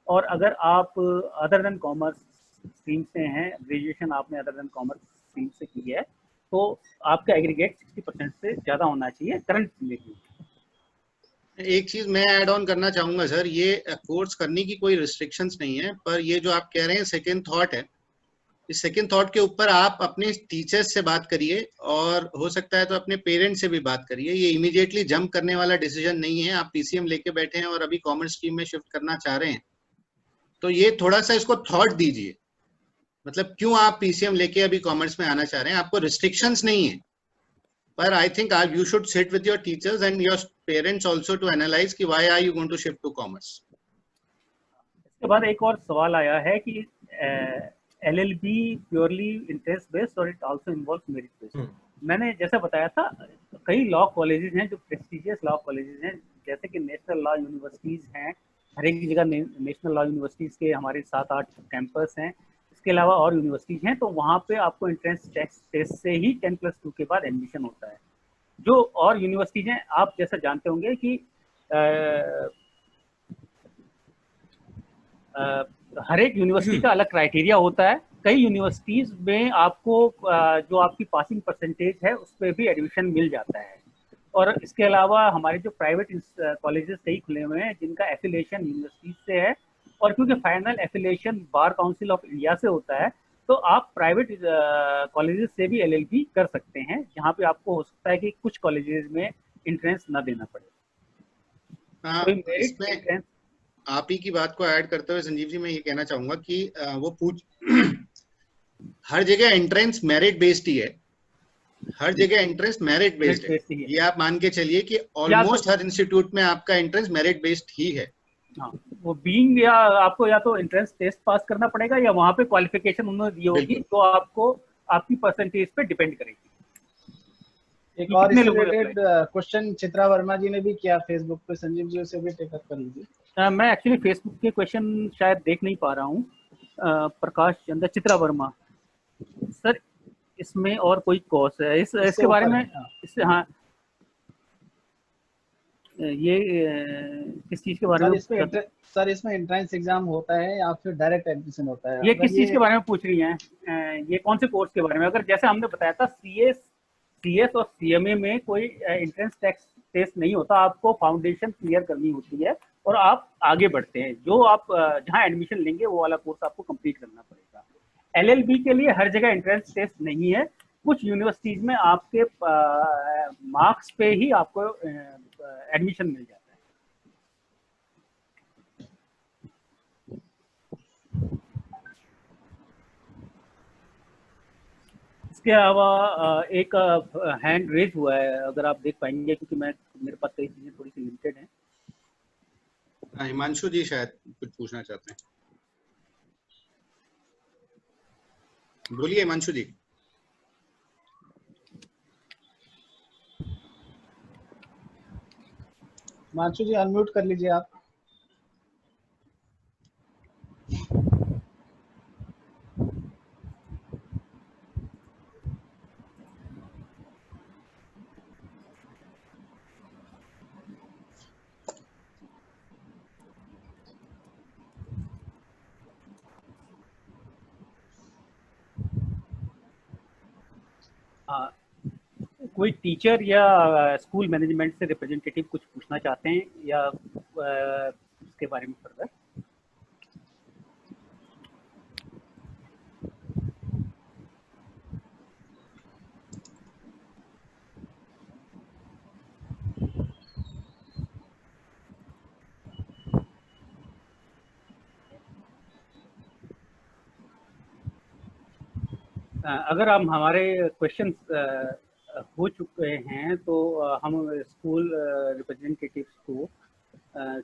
और अगर आप अदर देन कॉमर्स स्ट्रीम से हैं, ग्रेजुएशन आपने अदर देन कॉमर्स स्ट्रीम से की है, तो आपका एग्रीगेट 60% से ज़्यादा होना चाहिए करंट लेके। एक चीज मैं ऐड ऑन करना चाहूंगा सर, ये कोर्स करने की कोई रिस्ट्रिक्शंस नहीं है, पर ये जो आप कह रहे हैं सेकंड थॉट है, इस सेकंड थॉट के ऊपर आप अपने टीचर्स से बात करिए, और हो सकता है तो अपने पेरेंट्स से भी बात करिए। ये इमीडिएटली जंप करने वाला डिसीजन नहीं है। आप पीसीएम लेके बैठे हैं और अभी कॉमर्स स्ट्रीम में शिफ्ट करना चाह रहे हैं, तो ये थोड़ा सा इसको थॉट दीजिए, मतलब क्यों आप पीसीएम लेके अभी कॉमर्स में आना चाह रहे हैं। आपको रिस्ट्रिक्शंस नहीं है, पर I think you should sit with your teachers and your parents also to analyse कि why are you going to shift to commerce. इसके बाद एक और सवाल आया है कि LLB प्योरली इंटरेस्ट बेस्ड और it also involves merit based. मैंने जैसा बताया था, कई लॉ कॉलेजेस हैं जो प्रेस्टिजियस लॉ कॉलेजेस हैं, जैसे कि नेशनल लॉ यूनिवर्सिटीज़ हैं, हर एक जगह नेशनल लॉ यूनिवर्सिटीज़ के हमारे 7-8 कैंपस हैं। इसके अलावा और यूनिवर्सिटीज़ हैं, तो वहाँ पे आपको एंट्रेंस टेस्ट से ही 10+2 के बाद एडमिशन होता है। जो और यूनिवर्सिटीज़ हैं, आप जैसा जानते होंगे कि हर एक यूनिवर्सिटी का अलग क्राइटेरिया होता है। कई यूनिवर्सिटीज़ में आपको जो आपकी पासिंग परसेंटेज है उस पर भी एडमिशन मिल जाता है। और इसके अलावा हमारे जो प्राइवेट कॉलेजेस कई खुले हुए हैं जिनका एफिलिएशन यूनिवर्सिटी से है, और क्योंकि final affiliation bar council of India से होता है, तो आप प्राइवेट कॉलेजेस से भी LLB कर सकते हैं, जहाँ पे आपको हो सकता है कि कुछ कॉलेजेस में एंट्रेंस ना देना पड़े। कोई मेरिट इसमें एंट्रेंस आप ही की बात को ऐड करते हुए संजीव जी मैं ये कहना चाहूंगा कि वो हर जगह एंट्रेंस मेरिट बेस्ड ही है, हर जगह एंट्रेंस मेरिट बेस्ड है। ये आप मान के चलिए कि ऑलमोस्ट हर इंस्टीट्यूट में आपका एंट्रेंस मेरिट बेस्ड ही है। हाँ, वो बीइंग या आपको या तो एंट्रेंस टेस्ट पास करना पड़ेगा या वहाँ पे क्वालिफिकेशन उन्होंने दी होगी, तो आपको आपकी परसेंटेज पे डिपेंड करेगी। एक और इससे रिलेटेड क्वेश्चन चित्रा वर्मा जी ने भी किया फेसबुक पे, संजीव जी उसे भी टेकअप कर लीजिए। मैं एक्चुअली फेसबुक के क्वेश्चन शायद देख नहीं पा रहा हूँ। प्रकाश चंद्र, चित्रा वर्मा सर, इसमें और कोई कोर्स है इसके बारे में? इससे हाँ, ये किस चीज के बारे में? सर इसमें एंट्रेंस एग्जाम होता है या फिर डायरेक्ट एडमिशन होता है? ये किस चीज के बारे में पूछ रही हैं? ये कौन से कोर्स के बारे में? अगर जैसे हमने बताया था CS और CMA में कोई एंट्रेंस टेस्ट नहीं होता, आपको फाउंडेशन क्लियर करनी होती है और आप आगे बढ़ते हैं। जो आप जहाँ एडमिशन लेंगे वो वाला कोर्स आपको कंप्लीट करना पड़ेगा। LLB के लिए हर जगह एंट्रेंस टेस्ट नहीं है, कुछ यूनिवर्सिटीज में आपके मार्क्स पे ही आपको एडमिशन मिल जाता है। इसके अलावा एक हैंड रेज हुआ है, अगर आप देख पाएंगे, क्योंकि मेरे पास कई चीजें थोड़ी सी लिमिटेड हैं। हिमांशु जी शायद कुछ पूछना चाहते हैं, बोलिए हिमांशु जी। हिमांशु जी अनम्यूट कर लीजिए आप। कोई टीचर या स्कूल मैनेजमेंट से रिप्रेजेंटेटिव कुछ पूछना चाहते हैं या इसके बारे में फर्दर? अगर हम हमारे क्वेश्चन हो चुके हैं तो हम स्कूल रिप्रेजेंटेटिव्स को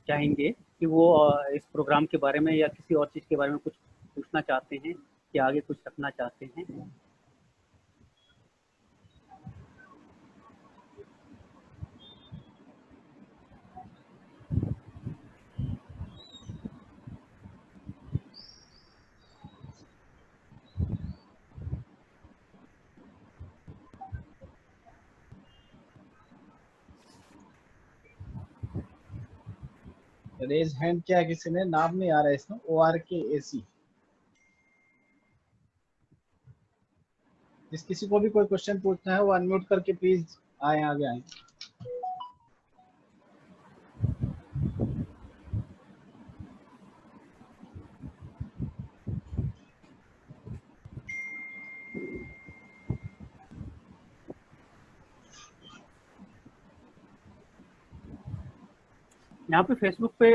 चाहेंगे कि वो इस प्रोग्राम के बारे में या किसी और चीज़ के बारे में कुछ पूछना चाहते हैं या आगे कुछ रखना चाहते हैं। रेज हैंड किया किसी ने, नाम नहीं आ रहा है इसमें, ORKAC। जिस किसी को भी कोई क्वेश्चन पूछना है वो अनम्यूट करके प्लीज आए, आगे आए। यहाँ पे फेसबुक पे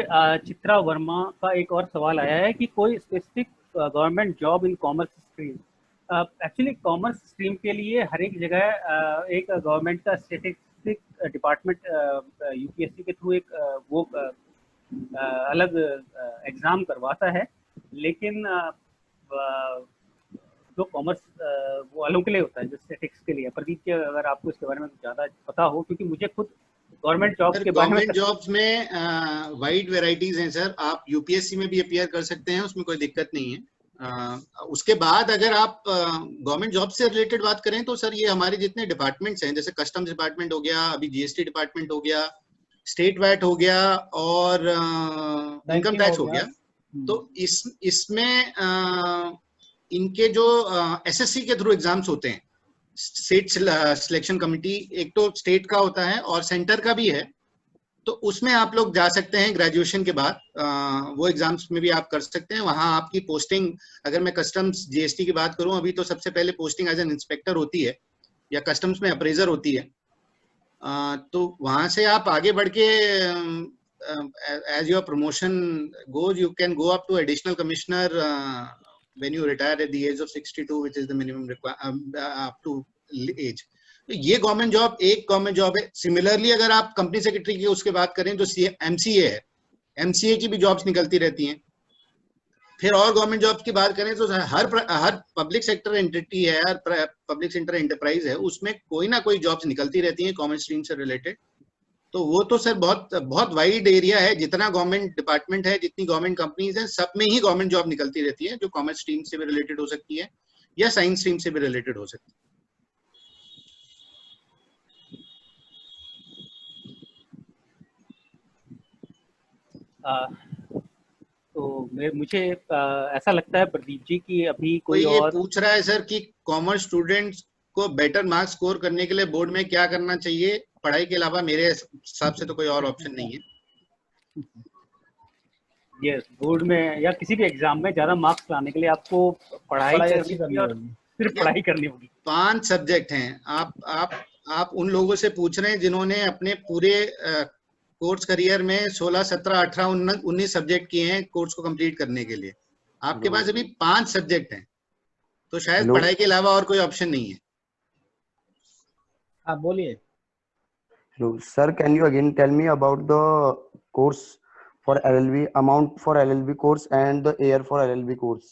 चित्रा वर्मा का एक और सवाल आया है कि कोई specific government job in commerce stream. Actually commerce stream के लिए हर एक जगह एक गवर्नमेंट का स्टैटिस्टिक डिपार्टमेंट UPSC के थ्रू एक वो अलग एग्ज़ाम करवाता है, लेकिन जो कॉमर्स वालों के लिए होता है, जो स्टैटिक्स के लिए। प्रदीप के अगर आपको इसके बारे में ज़्यादा पता हो, क्योंकि मुझे खुद गवर्नमेंट जॉब्स सर के बारे में गवर्नमेंट जॉब्स में वाइड वेराइटीज हैं सर, आप यूपीएससी में भी अपियर कर सकते हैं, उसमें कोई दिक्कत नहीं है। उसके बाद अगर आप गवर्नमेंट जॉब से रिलेटेड बात करें तो सर ये हमारे जितने डिपार्टमेंट्स हैं, जैसे कस्टम्स डिपार्टमेंट हो गया, अभी जीएसटी डिपार्टमेंट हो गया, स्टेट वैट हो गया और इनकम टैक्स हो गया। तो इसमें इनके जो एसएससी के थ्रू एग्जाम्स होते हैं, स्टेट सिलेक्शन कमिटी, एक तो स्टेट का होता है और सेंटर का भी है, तो उसमें आप लोग जा सकते हैं ग्रेजुएशन के बाद, वो एग्जाम्स में भी आप कर सकते हैं। वहां आपकी पोस्टिंग, अगर मैं कस्टम्स जीएसटी की बात करूं, अभी तो सबसे पहले पोस्टिंग एज एन इंस्पेक्टर होती है या कस्टम्स में अप्रेजर होती है। तो वहां से आप आगे बढ़ के as your promotion goes, you can go up to additional commissioner when you retire at the age of 62, which is the minimum up to age. तो ये गवर्नमेंट जॉब एक गवर्नमेंट जॉब है। सिमिलरली अगर आप कंपनी सेक्रेटरी की उसके बात करें तो एमसीए है, एमसीए की भी जॉब्स निकलती रहती हैं। फिर और गवर्नमेंट जॉब्स की बात करें तो हर पब्लिक सेक्टर एंटिटी है, हर पब्लिक सेक्टर एंटरप्राइज है, उसमें कोई ना कोई जॉब्स निकलती रहती हैं कॉमर्स स्ट्रीम से रिलेटेड। तो वो तो सर बहुत वाइड एरिया है, जितना गवर्नमेंट डिपार्टमेंट है, जितनी गवर्नमेंट कंपनीज हैं, सब में ही गवर्नमेंट जॉब निकलती रहती है, जो कॉमर्स स्ट्रीम से भी रिलेटेड हो सकती है या साइंस स्ट्रीम से भी रिलेटेड हो सकती है। तो मुझे ऐसा लगता है प्रदीप जी की अभी कोई ये और पूछ रहा है सर कि कॉमर्स स्टूडेंट्स को बेटर मार्क्स स्कोर करने के लिए बोर्ड में क्या करना चाहिए, पढ़ाई के अलावा मेरे हिसाब से तो कोई और ऑप्शन नहीं है। यस, बोर्ड में या किसी भी एग्जाम में ज्यादा मार्क्स लाने के लिए आपको पढ़ाई करनी होगी और सिर्फ पढ़ाई करनी होगी। 5 सब्जेक्ट हैं। आप उन लोगों से पूछ रहे हैं जिन्होंने अपने पूरे कोर्स करियर में 16, 17, 18, 19 सब्जेक्ट किए हैं कोर्स को कंप्लीट करने के लिए। आपके पास अभी 5 सब्जेक्ट हैं, तो शायद पढ़ाई के अलावा और कोई ऑप्शन नहीं है। आप बोलिए। Hello, sir. Can you again tell me about the course for LLB, amount for LLB course and the year for LLB course?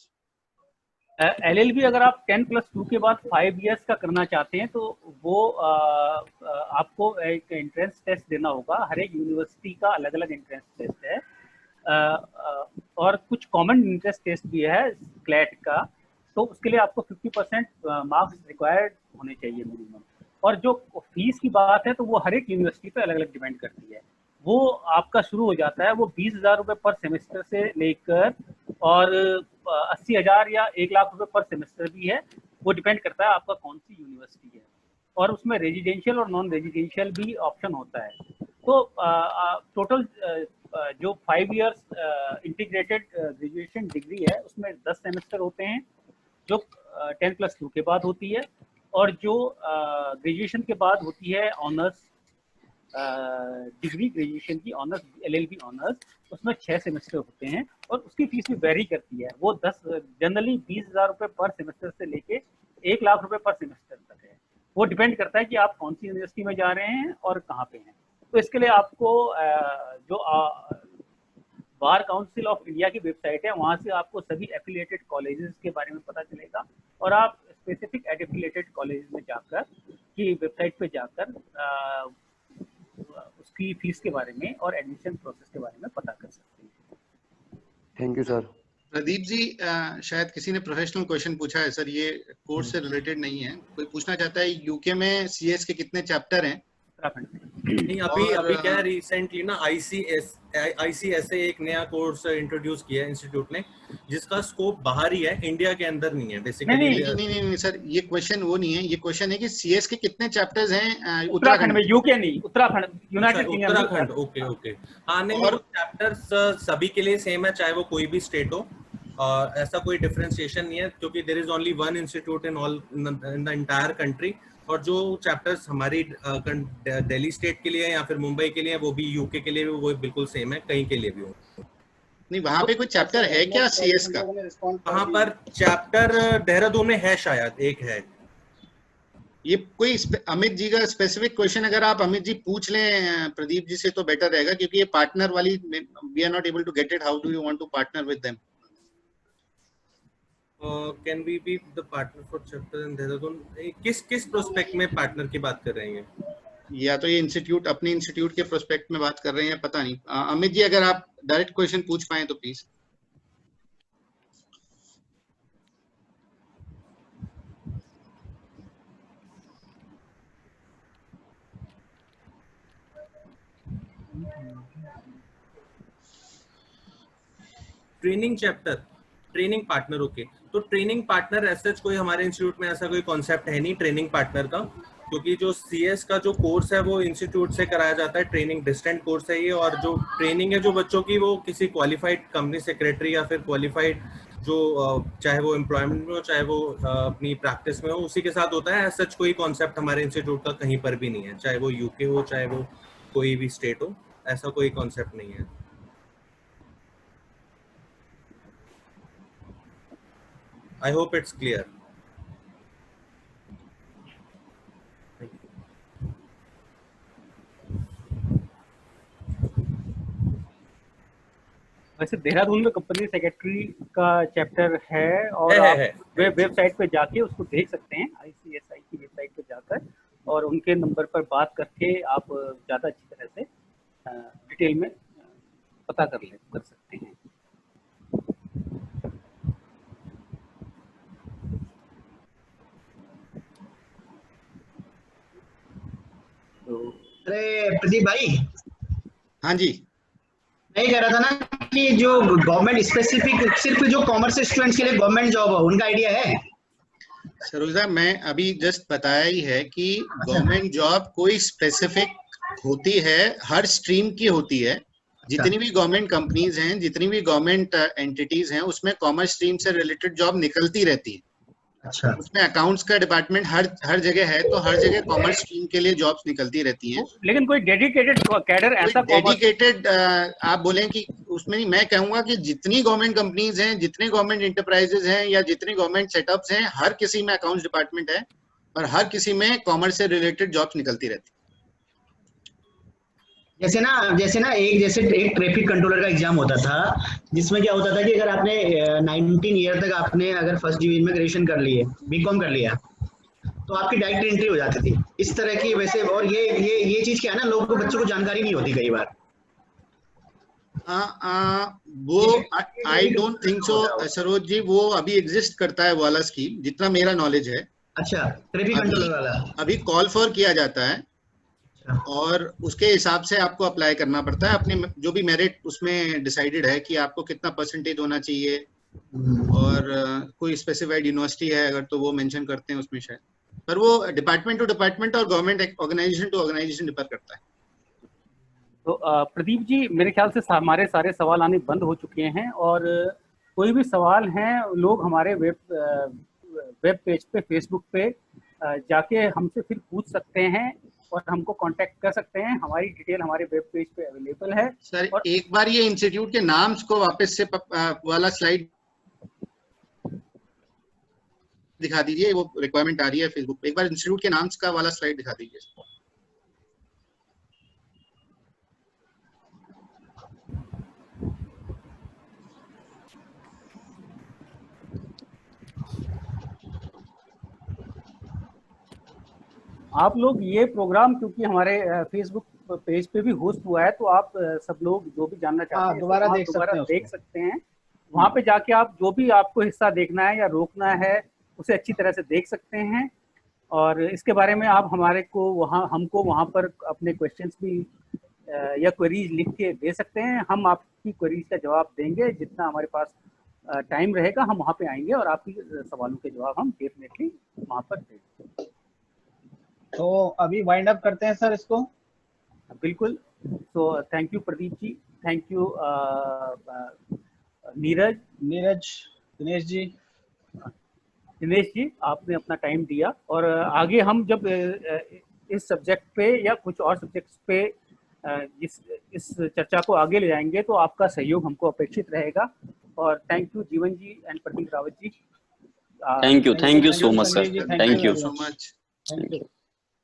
LLB अगर आप 10+2 के बाद 5 इयर्स का करना चाहते हैं तो वो आपको एक एंट्रेंस टेस्ट देना होगा। हर एक यूनिवर्सिटी का अलग अलग एंट्रेंस टेस्ट है और कुछ कॉमन एंट्रेंस टेस्ट भी है क्लैट का, तो उसके लिए आपको 50% मार्क्स रिक्वायर्ड होने चाहिए मिनिमम। और जो फीस की बात है तो वो हर एक यूनिवर्सिटी पे अलग अलग डिपेंड करती है। वो आपका शुरू हो जाता है, वो 20,000 रुपये पर सेमेस्टर से लेकर और 80,000 या 1,00,000 रुपये पर सेमेस्टर भी है। वो डिपेंड करता है आपका कौन सी यूनिवर्सिटी है, और उसमें रेजिडेंशियल और नॉन रेजिडेंशियल भी ऑप्शन होता है। तो टोटल जो 5 इयर्स इंटीग्रेटेड ग्रेजुएशन डिग्री है उसमें 10 सेमेस्टर होते हैं, जो 10+2 के बाद होती है। और जो ग्रेजुएशन के बाद होती है ऑनर्स डिग्री, ग्रेजुएशन की ऑनर्स LLB ऑनर्स, उसमें 6 सेमेस्टर होते हैं और उसकी फीस भी वेरी करती है। वो जनरली 20,000 रुपये पर सेमेस्टर से लेके 1,00,000 रुपये पर सेमेस्टर तक है। वो डिपेंड करता है कि आप कौन सी यूनिवर्सिटी में जा रहे हैं और कहाँ पे हैं। तो इसके लिए आपको जो बार काउंसिल ऑफ इंडिया की वेबसाइट है, वहाँ से आपको सभी एफिलिएटेड कॉलेजेस के बारे में पता चलेगा, और आप स्पेसिफिक एफिलिएटेड कॉलेज में जाकर की वेबसाइट पे जाकर उसकी फीस के बारे में और एडमिशन प्रोसेस के बारे में पता कर सकते हैं। Thank you sir. Pradeep ji, शायद किसी ने प्रोफेशनल क्वेश्चन पूछा है सर, ये कोर्स से रिलेटेड नहीं है। कोई पूछना चाहता है यूके में सीएस के कितने चैप्टर हैं? नहीं, अभी क्या है, रिसेंटली ना ICSA एक नया कोर्स इंट्रोड्यूस किया है इंस्टीट्यूट ने, जिसका स्कोप बाहर ही है, इंडिया के अंदर नहीं है बेसिकली। नहीं सर, ये क्वेश्चन वो नहीं है। ये क्वेश्चन है कि सीएस के कितने चैप्टर्स हैं उत्तराखंड में, यूके नहीं, उत्तराखंड, यूनाइटेड उत्तराखंड। ओके। हाँ, नहीं, और चैप्टर्स सभी के लिए सेम है, चाहे वो कोई भी स्टेट हो, और ऐसा कोई डिफरेंशिएशन नहीं है, क्योंकि there is only one institute in the entire country. और जो चैप्टर्स हमारी दिल्ली स्टेट के लिए या फिर मुंबई के लिए, वो भी यूके के लिए भी वो बिल्कुल सेम है, कहीं के लिए भी हो। नहीं, वहाँ पे कोई चैप्टर है क्या सीएस का? वहाँ पर चैप्टर देहरादून में है, शायद एक है। ये कोई अमित जी का स्पेसिफिक क्वेश्चन अगर आप अमित जी पूछ लें प्रदीप जी से तो बेटर रहेगा, क्योंकि ये पार्टनर वाली, we are not able to get it. How do you want to partner with them? Can we be the partner for chapter in Dehradun? किस प्रोस्पेक्ट में पार्टनर की बात कर रहे हैं? या तो ये इंस्टीट्यूट अपने इंस्टीट्यूट के प्रोस्पेक्ट में बात कर रहे हैं या पता नहीं। अमित जी, अगर आप डायरेक्ट क्वेश्चन पूछ पाए तो please. Training chapter, training partner, okay. तो ट्रेनिंग पार्टनर ऐसा कोई हमारे इंस्टीट्यूट में ऐसा कोई कॉन्सेप्ट है नहीं ट्रेनिंग पार्टनर का, क्योंकि जो सीएस का जो कोर्स है वो इंस्टीट्यूट से कराया जाता है, ट्रेनिंग डिस्टेंट कोर्स है ये। और जो ट्रेनिंग है जो बच्चों की, वो किसी क्वालिफाइड कंपनी सेक्रेटरी या फिर क्वालिफाइड जो चाहे वो एम्प्लॉयमेंट में हो चाहे वो अपनी प्रैक्टिस में हो, उसी के साथ होता है। ऐसा कोई कॉन्सेप्ट हमारे इंस्टीट्यूट का कहीं पर भी नहीं है, चाहे वो यूके हो चाहे वो कोई भी स्टेट हो, ऐसा कोई कॉन्सेप्ट नहीं है। I hope it's clear. वैसे देहरादून में कंपनी सेक्रेटरी का चैप्टर है और आप वेबसाइट पे जाके उसको देख सकते हैं, ICSI की वेबसाइट पे जाकर, और उनके नंबर पर बात करके आप ज़्यादा अच्छी तरह से डिटेल में पता कर सकते हैं। अरे प्रदीप भाई। हाँ जी, मैं कह रहा था ना कि जो गवर्नमेंट स्पेसिफिक सिर्फ जो कॉमर्स स्टूडेंट्स के लिए गवर्नमेंट जॉब है, उनका आइडिया है? सरोजा, मैं अभी जस्ट बताया ही है कि गवर्नमेंट जॉब कोई स्पेसिफिक होती है, हर स्ट्रीम की होती है। जितनी भी गवर्नमेंट कंपनीज हैं, जितनी भी गवर्नमेंट एंटिटीज हैं, उसमें कॉमर्स स्ट्रीम से रिलेटेड जॉब निकलती रहती है। अच्छा। उसमें अकाउंट्स का डिपार्टमेंट हर जगह है, तो हर जगह कॉमर्स स्ट्रीम के लिए जॉब्स निकलती रहती हैं। लेकिन कोई डेडिकेटेड कैडर ऐसा डेडिकेटेड आप बोलें कि उसमें नहीं, मैं कहूंगा कि जितनी गवर्नमेंट कंपनीज हैं, जितने गवर्नमेंट इंटरप्राइजेज हैं या जितने गवर्नमेंट सेटअप्स हैं, हर किसी में अकाउंट्स डिपार्टमेंट है और हर किसी में कॉमर्स से रिलेटेड जॉब्स निकलती रहती है। जैसे ना एक ट्रैफिक कंट्रोलर का एग्जाम होता था, जिसमें क्या होता था कि अगर आपने 19 ईयर तक आपने अगर फर्स्ट डिवीजन में ग्रेजुएशन कर लिए, बीकॉम कर लिया, तो आपकी डायरेक्ट एंट्री हो जाती थी इस तरह की। वैसे और ये चीज क्या है ना, लोगों को, बच्चों को जानकारी नहीं होती कई बार। वो I don't think so Saroj ji, वो अभी एग्जिस्ट करता है वो वाला स्कीम, जितना मेरा नॉलेज है। अच्छा, ट्रैफिक कंट्रोलर वाला अभी कॉल फॉर किया जाता है और उसके हिसाब से आपको अप्लाई करना पड़ता है। अपने जो भी मेरिट उसमें डिसाइडेड है कि आपको कितना परसेंटेज होना चाहिए, और कोई स्पेसिफाइड यूनिवर्सिटी है अगर तो वो मेंशन करते हैं उसमें शायद, पर वो डिपार्टमेंट टू डिपार्टमेंट और government organisation to organisation differ करता है। तो प्रदीप जी, मेरे ख्याल से हमारे सारे सवाल आने बंद हो चुके हैं, और कोई भी सवाल हैं लोग हमारे वेब पेज पे, फेसबुक पे जाके हमसे फिर पूछ सकते हैं और हमको कांटेक्ट कर सकते हैं। हमारी डिटेल हमारे वेब पेज पे अवेलेबल है। सर, और एक बार ये इंस्टीट्यूट के नाम्स को वापस से वाला स्लाइड दिखा दीजिए, वो रिक्वायरमेंट आ रही है फेसबुक पे। एक बार इंस्टीट्यूट के नाम्स का वाला स्लाइड दिखा दीजिए। आप लोग ये प्रोग्राम क्योंकि हमारे फेसबुक पेज पे भी होस्ट हुआ है, तो आप सब लोग जो भी जानना चाहते हैं दोबारा देख सकते हैं। वहाँ पे जाके आप जो भी आपको हिस्सा देखना है या रोकना है उसे अच्छी तरह से देख सकते हैं। और इसके बारे में आप हमको वहाँ पर अपने क्वेश्चंस भी या क्वेरीज लिख के दे सकते हैं। हम आपकी क्वेरीज का जवाब देंगे, जितना हमारे पास टाइम रहेगा हम वहाँ पे आएंगे और आपकी सवालों के जवाब हम डेफिनेटली वहाँ पर देंगे। तो अभी वाइंड अप करते हैं सर इसको। बिल्कुल। तो thank you Pradeep ji, thank you Neeraj, Dinesh ji, आपने अपना टाइम दिया। और आगे हम जब इस सब्जेक्ट पे या कुछ और सब्जेक्ट्स पे इस चर्चा को आगे ले जाएंगे तो आपका सहयोग हमको अपेक्षित रहेगा। और thank you Jeevan ji and Pradeep Rawat ji. Thank you so much sir, thank you so much.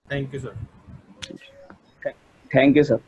Thank you sir. Thank you sir.